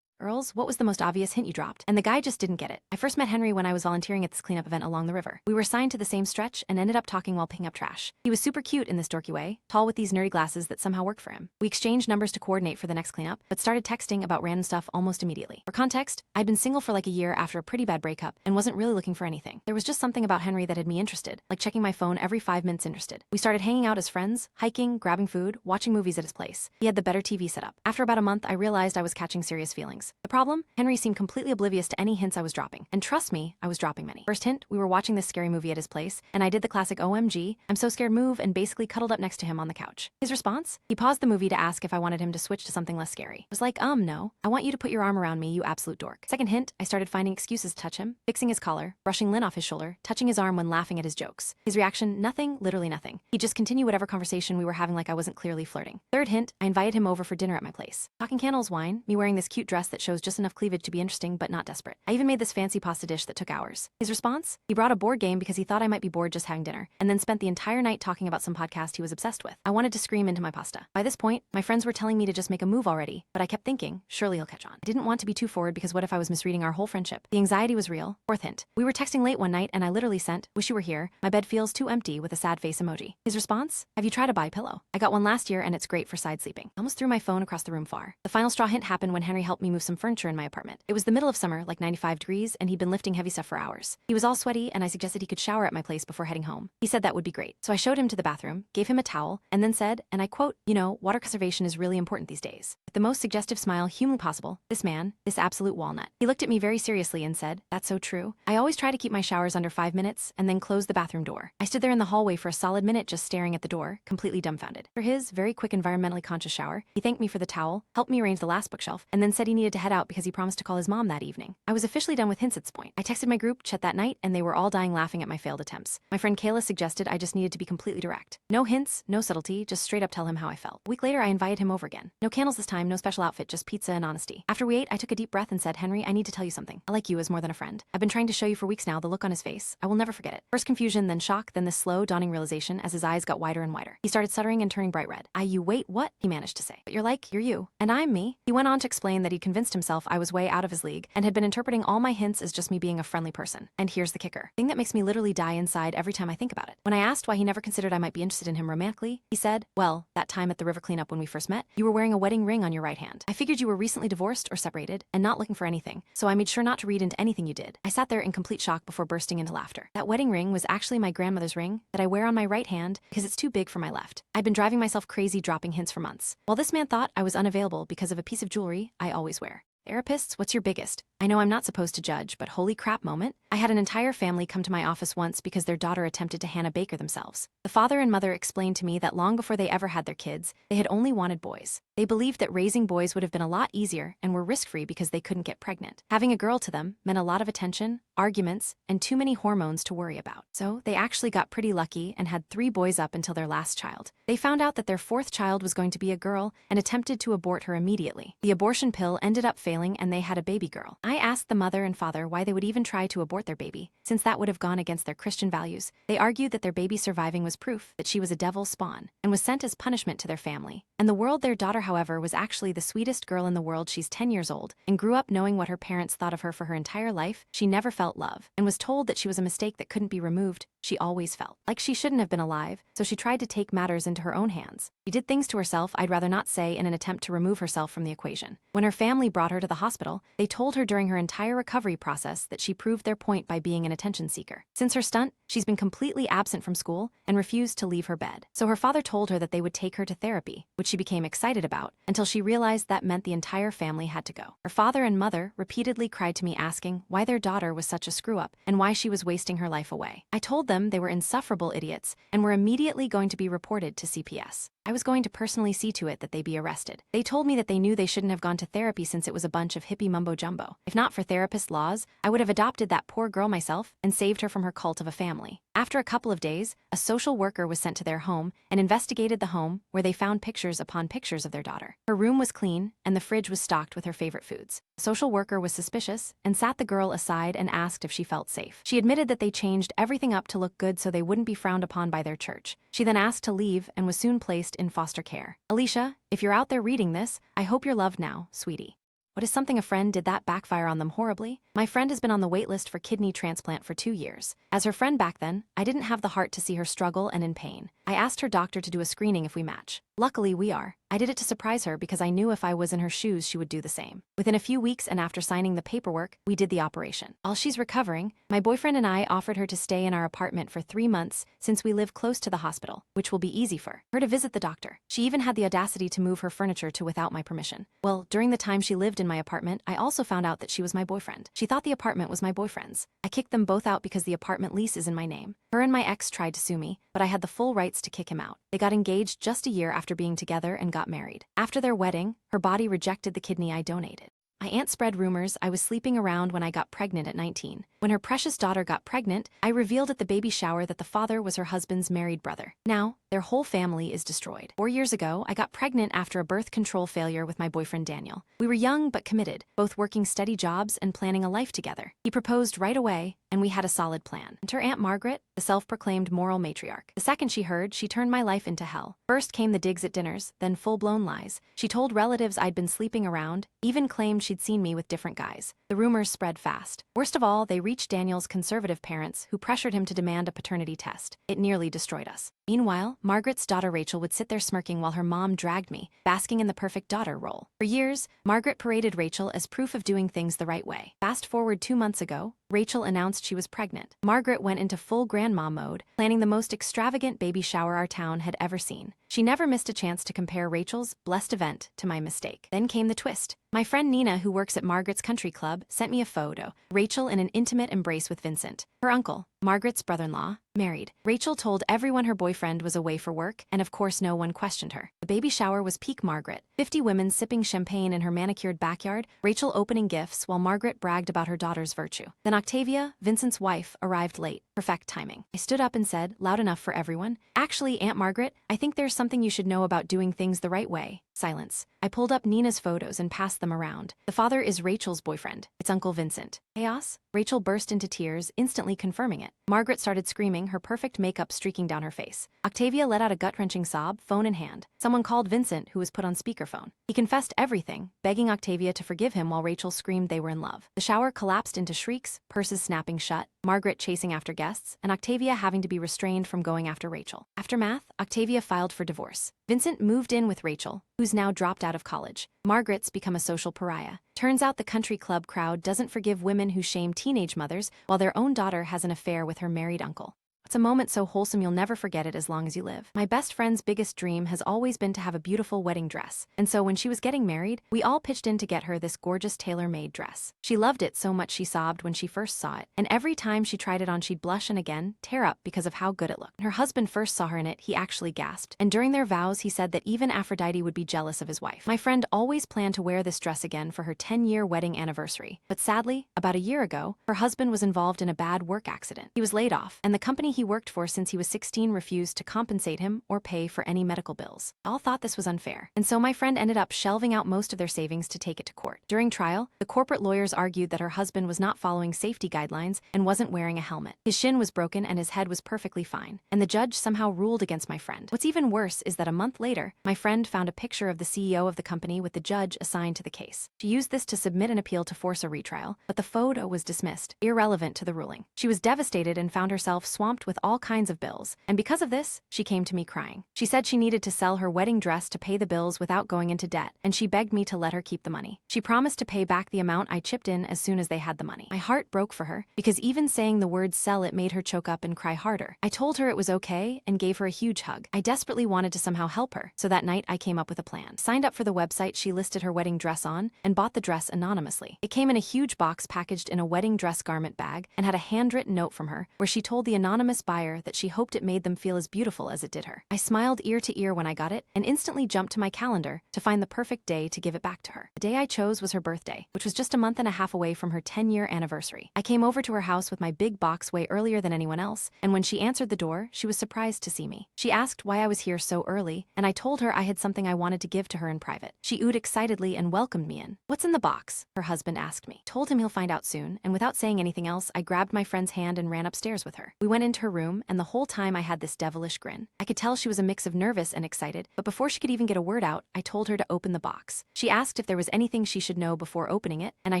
Earls, what was the most obvious hint you dropped? And the guy just didn't get it. I first met Henry when I was volunteering at this cleanup event along the river. We were assigned to the same stretch and ended up talking while picking up trash. He was super cute in this dorky way, tall with these nerdy glasses that somehow work for him. We exchanged numbers to coordinate for the next cleanup, but started texting about random stuff almost immediately. For context, I'd been single for like a year after a pretty bad breakup and wasn't really looking for anything. There was just something about Henry that had me interested, like checking my phone every 5 minutes interested. We started hanging out as friends, hiking, grabbing food, watching movies at his place. He had the better TV set up. After about a month, I realized I was catching serious feelings. The problem? Henry seemed completely oblivious to any hints I was dropping. And trust me, I was dropping many. First hint, we were watching this scary movie at his place, and I did the classic OMG, I'm so scared move and basically cuddled up next to him on the couch. His response? He paused the movie to ask if I wanted him to switch to something less scary. I was like, no. I want you to put your arm around me, you absolute dork. Second hint, I started finding excuses to touch him, fixing his collar, brushing lint off his shoulder, touching his arm when laughing at his jokes. His reaction? Nothing, literally nothing. He'd just continue whatever conversation we were having like I wasn't clearly flirting. Third hint, I invited him over for dinner at my place. Talking candles wine, me wearing this cute dress that shows just enough cleavage to be interesting but not desperate. I even made this fancy pasta dish that took hours. His response? He brought a board game because he thought I might be bored just having dinner, and then spent the entire night talking about some podcast he was obsessed with. I wanted to scream into my pasta. By this point, my friends were telling me to just make a move already, but I kept thinking, surely he'll catch on. I didn't want to be too forward because what if I was misreading our whole friendship? The anxiety was real. Fourth hint. We were texting late one night and I literally sent, wish you were here, my bed feels too empty with a sad face emoji. His response? Have you tried a BiPillow? I got one last year and it's great for side sleeping. I almost threw my phone across the room far. The final straw hint happened when Henry helped me move some furniture in my apartment. It was the middle of summer, like 95 degrees, and he'd been lifting heavy stuff for hours. He was all sweaty and I suggested he could shower at my place before heading home. He said that would be great. So I showed him to the bathroom, gave him a towel, and then said, and I quote, water conservation is really important these days. With the most suggestive smile humanly possible, this man, this absolute walnut. He looked at me very seriously and said, that's so true. I always try to keep my showers under 5 minutes and then close the bathroom door. I stood there in the hallway for a solid minute just staring at the door, completely dumbfounded. For his very quick environmentally conscious shower, he thanked me for the towel, helped me arrange the last bookshelf, and then said he needed to head out because he promised to call his mom that evening. I was officially done with hints at this point. I texted my group chat that night and they were all dying laughing at my failed attempts. My friend Kayla suggested I just needed to be completely direct. No hints, no subtlety, just straight up tell him how I felt. A week later, I invited him over again. No candles this time, no special outfit, just pizza and honesty. After we ate, I took a deep breath and said, Henry, I need to tell you something. I like you as more than a friend. I've been trying to show you for weeks now the look on his face. I will never forget it. First confusion, then shock, then this slow, dawning realization as his eyes got wider and wider. He started stuttering and turning bright red. You wait, what? He managed to say. But you're you. And I'm me. He went on to explain that he'd convinced himself I was way out of his league and had been interpreting all my hints as just me being a friendly person. And here's the kicker. Thing that makes me literally die inside every time I think about it. When I asked why he never considered I might be interested in him romantically, he said, well, that time at the river cleanup when we first met, you were wearing a wedding ring on your right hand. I figured you were recently divorced or separated and not looking for anything, so I made sure not to read into anything you did. I sat there in complete shock before bursting into laughter. That wedding ring was actually my grandmother's ring that I wear on my right hand because it's too big for my left. I'd been driving myself crazy dropping hints for months. While this man thought I was unavailable because of a piece of jewelry I always wear. Therapists, what's your biggest? I know I'm not supposed to judge, but holy crap moment. I had an entire family come to my office once because their daughter attempted to Hannah Baker themselves. The father and mother explained to me that long before they ever had their kids, they had only wanted boys. They believed that raising boys would have been a lot easier and were risk-free because they couldn't get pregnant. Having a girl to them meant a lot of attention, arguments, and too many hormones to worry about. So they actually got pretty lucky and had 3 boys up until their last child. They found out that their 4th child was going to be a girl and attempted to abort her immediately. The abortion pill ended up failing and they had a baby girl. I asked the mother and father why they would even try to abort their baby, since that would have gone against their Christian values. They argued that their baby surviving was proof that she was a devil's spawn and was sent as punishment to their family. And the world their daughter, however, was actually the sweetest girl in the world. She's 10 years old and grew up knowing what her parents thought of her for her entire life. She never felt love and was told that she was a mistake that couldn't be removed. She always felt like she shouldn't have been alive, so she tried to take matters into her own hands. She did things to herself I'd rather not say in an attempt to remove herself from the equation. When her family brought her to the hospital, they told her during her entire recovery process that she proved their point by being an attention seeker. Since her stunt, she's been completely absent from school and refused to leave her bed. So her father told her that they would take her to therapy, which she became excited about, until she realized that meant the entire family had to go. Her father and mother repeatedly cried to me asking why their daughter was such a screw-up and why she was wasting her life away. I told them they were insufferable idiots and were immediately going to be reported to CPS. I was going to personally see to it that they be arrested. They told me that they knew they shouldn't have gone to therapy since it was a bunch of hippie mumbo-jumbo. If not for therapist laws, I would have adopted that poor girl myself and saved her from her cult of a family. After a couple of days, a social worker was sent to their home and investigated the home, where they found pictures upon pictures of their daughter. Her room was clean, and the fridge was stocked with her favorite foods. The social worker was suspicious and sat the girl aside and asked if she felt safe. She admitted that they changed everything up to look good so they wouldn't be frowned upon by their church. She then asked to leave and was soon placed in foster care. Alicia, if you're out there reading this, I hope you're loved now, sweetie. What is something a friend did that backfire on them horribly? My friend has been on the wait list for kidney transplant for 2 years. As her friend back then, I didn't have the heart to see her struggle and in pain. I asked her doctor to do a screening if we match. Luckily, we are. I did it to surprise her because I knew if I was in her shoes, she would do the same. Within a few weeks and after signing the paperwork, we did the operation. While she's recovering, my boyfriend and I offered her to stay in our apartment for 3 months since we live close to the hospital, which will be easy for her to visit the doctor. She even had the audacity to move her furniture to without my permission. Well, during the time she lived in my apartment, I also found out that she was my boyfriend. She thought the apartment was my boyfriend's. I kicked them both out because the apartment lease is in my name. Her and my ex tried to sue me, but I had the full rights to kick him out. They got engaged just a year after being together and got married. After their wedding, her body rejected the kidney I donated. My aunt spread rumors I was sleeping around when I got pregnant at 19. When her precious daughter got pregnant, I revealed at the baby shower that the father was her husband's married brother. Now, their whole family is destroyed. 4 years ago, I got pregnant after a birth control failure with my boyfriend Daniel. We were young but committed, both working steady jobs and planning a life together. He proposed right away, and we had a solid plan. Enter Aunt Margaret, the self-proclaimed moral matriarch. The second she heard, she turned my life into hell. First came the digs at dinners, then full-blown lies. She told relatives I'd been sleeping around, even claimed she'd seen me with different guys. The rumors spread fast. Worst of all, they reached Daniel's conservative parents, who pressured him to demand a paternity test. It nearly destroyed us. Meanwhile, Margaret's daughter Rachel would sit there smirking while her mom dragged me, basking in the perfect daughter role. For years, Margaret paraded Rachel as proof of doing things the right way. Fast forward 2 months ago, Rachel announced she was pregnant. Margaret went into full grandma mode, planning the most extravagant baby shower our town had ever seen. She never missed a chance to compare Rachel's blessed event to my mistake. Then came the twist. My friend Nina, who works at Margaret's country club, sent me a photo. Rachel in an intimate embrace with Vincent, her uncle, Margaret's brother-in-law, married. Rachel told everyone her boyfriend was away for work, and of course no one questioned her. The baby shower was peak Margaret. 50 women sipping champagne in her manicured backyard, Rachel opening gifts while Margaret bragged about her daughter's virtue. Then Octavia, Vincent's wife, arrived late. Perfect timing. I stood up and said, loud enough for everyone, "Actually, Aunt Margaret, I think there's something you should know about doing things the right way." Silence. I pulled up Nina's photos and passed them around. The father is Rachel's boyfriend. It's Uncle Vincent. Chaos? Rachel burst into tears, instantly confirming it. Margaret started screaming, her perfect makeup streaking down her face. Octavia let out a gut-wrenching sob, phone in hand. Someone called Vincent, who was put on speakerphone. He confessed everything, begging Octavia to forgive him while Rachel screamed they were in love. The shower collapsed into shrieks, purses snapping shut, Margaret chasing after guests, and Octavia having to be restrained from going after Rachel. Aftermath, Octavia filed for divorce. Vincent moved in with Rachel, who's now dropped out of college. Margaret's become a social pariah. Turns out the country club crowd doesn't forgive women who shame teenage mothers while their own daughter has an affair with her married uncle. It's a moment so wholesome you'll never forget it as long as you live. My best friend's biggest dream has always been to have a beautiful wedding dress, and so when she was getting married, we all pitched in to get her this gorgeous tailor-made dress. She loved it so much she sobbed when she first saw it, and every time she tried it on she'd blush and again tear up because of how good it looked. When her husband first saw her in it, he actually gasped, and during their vows he said that even Aphrodite would be jealous of his wife. My friend always planned to wear this dress again for her 10-year wedding anniversary, but sadly, about a year ago, her husband was involved in a bad work accident. He was laid off, and the company he worked for since he was 16 refused to compensate him or pay for any medical bills. All thought this was unfair, and so my friend ended up shelving out most of their savings to take it to court. During trial, the corporate lawyers argued that her husband was not following safety guidelines and wasn't wearing a helmet. His shin was broken and his head was perfectly fine, and the judge somehow ruled against my friend. What's even worse is that a month later, my friend found a picture of the CEO of the company with the judge assigned to the case. She used this to submit an appeal to force a retrial, but the photo was dismissed, irrelevant to the ruling. She was devastated and found herself swamped with all kinds of bills, and because of this, she came to me crying. She said she needed to sell her wedding dress to pay the bills without going into debt, and she begged me to let her keep the money. She promised to pay back the amount I chipped in as soon as they had the money. My heart broke for her, because even saying the word sell it made her choke up and cry harder. I told her it was okay and gave her a huge hug. I desperately wanted to somehow help her, so that night I came up with a plan. Signed up for the website she listed her wedding dress on, and bought the dress anonymously. It came in a huge box packaged in a wedding dress garment bag, and had a handwritten note from her, where she told the anonymous anonymous buyer that she hoped it made them feel as beautiful as it did her. I smiled ear to ear when I got it and instantly jumped to my calendar to find the perfect day to give it back to her. The day I chose was her birthday, which was just a month and a half away from her 10-year anniversary. I came over to her house with my big box way earlier than anyone else, and when she answered the door, she was surprised to see me. She asked why I was here so early, and I told her I had something I wanted to give to her in private. She oohed excitedly and welcomed me in. "What's in the box?" her husband asked me. Told him he'll find out soon, and without saying anything else, I grabbed my friend's hand and ran upstairs with her. We went into her room, and the whole time I had this devilish grin. I could tell she was a mix of nervous and excited, but before she could even get a word out, I told her to open the box. She asked if there was anything she should know before opening it, and I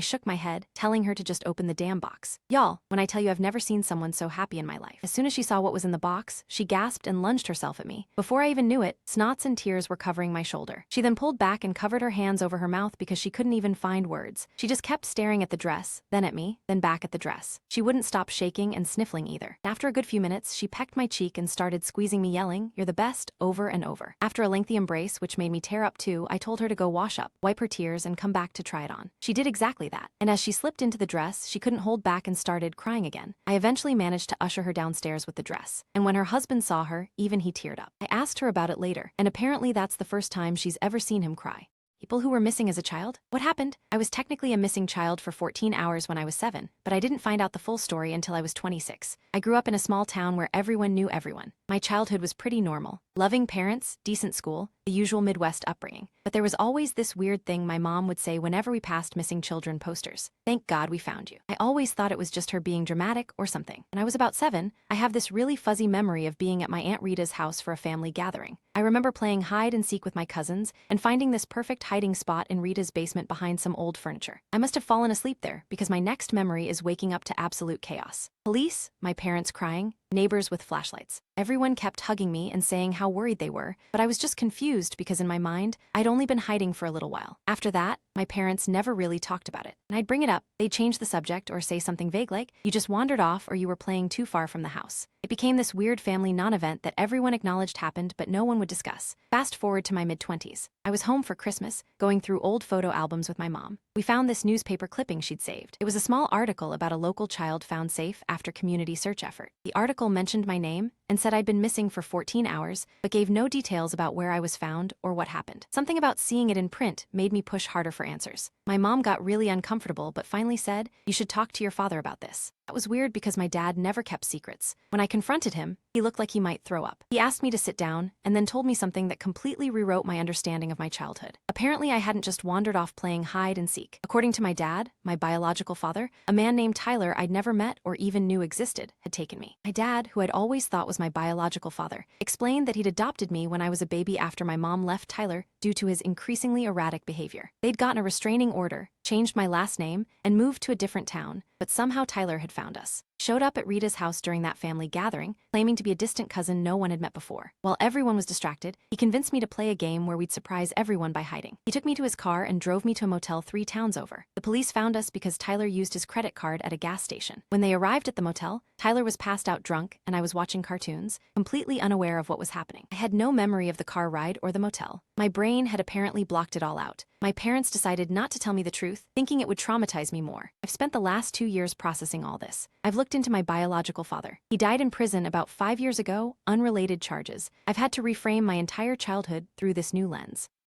shook my head, telling her to just open the damn box. Y'all, when I tell you I've never seen someone so happy in my life. As soon as she saw what was in the box, she gasped and lunged herself at me. Before I even knew it, snots and tears were covering my shoulder. She then pulled back and covered her hands over her mouth because she couldn't even find words. She just kept staring at the dress, then at me, then back at the dress. She wouldn't stop shaking and sniffling either. After a good few minutes, she pecked my cheek and started squeezing me, yelling, "You're the best," over and over. After a lengthy embrace, which made me tear up too, I told her to go wash up, wipe her tears, and come back to try it on. She did exactly that, and as she slipped into the dress, she couldn't hold back and started crying again. I eventually managed to usher her downstairs with the dress, and when her husband saw her, even he teared up. I asked her about it later, and apparently that's the first time she's ever seen him cry. People who were missing as a child? What happened? I was technically a missing child for 14 hours when I was 7, but I didn't find out the full story until I was 26. I grew up in a small town where everyone knew everyone. My childhood was pretty normal. Loving parents, decent school, the usual Midwest upbringing. But there was always this weird thing my mom would say whenever we passed missing children posters. "Thank God we found you." I always thought it was just her being dramatic or something. When I was about 7, I have this really fuzzy memory of being at my Aunt Rita's house for a family gathering. I remember playing hide and seek with my cousins and finding this perfect hiding spot in Rita's basement behind some old furniture. I must have fallen asleep there because my next memory is waking up to absolute chaos. Police, my parents crying, neighbors with flashlights. Everyone kept hugging me and saying how worried they were, but I was just confused because in my mind, I'd only been hiding for a little while. After that, my parents never really talked about it. And I'd bring it up, they'd change the subject or say something vague like, "You just wandered off or you were playing too far from the house." It became this weird family non-event that everyone acknowledged happened but no one would discuss. Fast forward to my mid-20s. I was home for Christmas, going through old photo albums with my mom. We found this newspaper clipping she'd saved. It was a small article about a local child found safe after community search effort. The article mentioned my name and said I'd been missing for 14 hours, but gave no details about where I was found or what happened. Something about seeing it in print made me push harder for answers. My mom got really uncomfortable but finally said, "You should talk to your father about this." That was weird because my dad never kept secrets. When I confronted him, he looked like he might throw up. He asked me to sit down and then told me something that completely rewrote my understanding of my childhood. Apparently, I hadn't just wandered off playing hide and seek. According to my dad, my biological father, a man named Tyler I'd never met or even knew existed, had taken me. My dad, who I'd always thought was my biological father, explained that he'd adopted me when I was a baby after my mom left Tyler due to his increasingly erratic behavior. They'd gotten a restraining order, changed my last name, and moved to a different town, but somehow Tyler had found us. Showed up at Rita's house during that family gathering, claiming to be a distant cousin no one had met before. While everyone was distracted, he convinced me to play a game where we'd surprise everyone by hiding. He took me to his car and drove me to a motel 3 towns over. The police found us because Tyler used his credit card at a gas station. When they arrived at the motel, Tyler was passed out drunk and I was watching cartoons, completely unaware of what was happening. I had no memory of the car ride or the motel. My brain had apparently blocked it all out. My parents decided not to tell me the truth, thinking it would traumatize me more. I've spent the last 2 years processing all this. I've looked into my biological father. He died in prison about 5 years ago, unrelated charges. I've had to reframe my entire childhood through this new lens.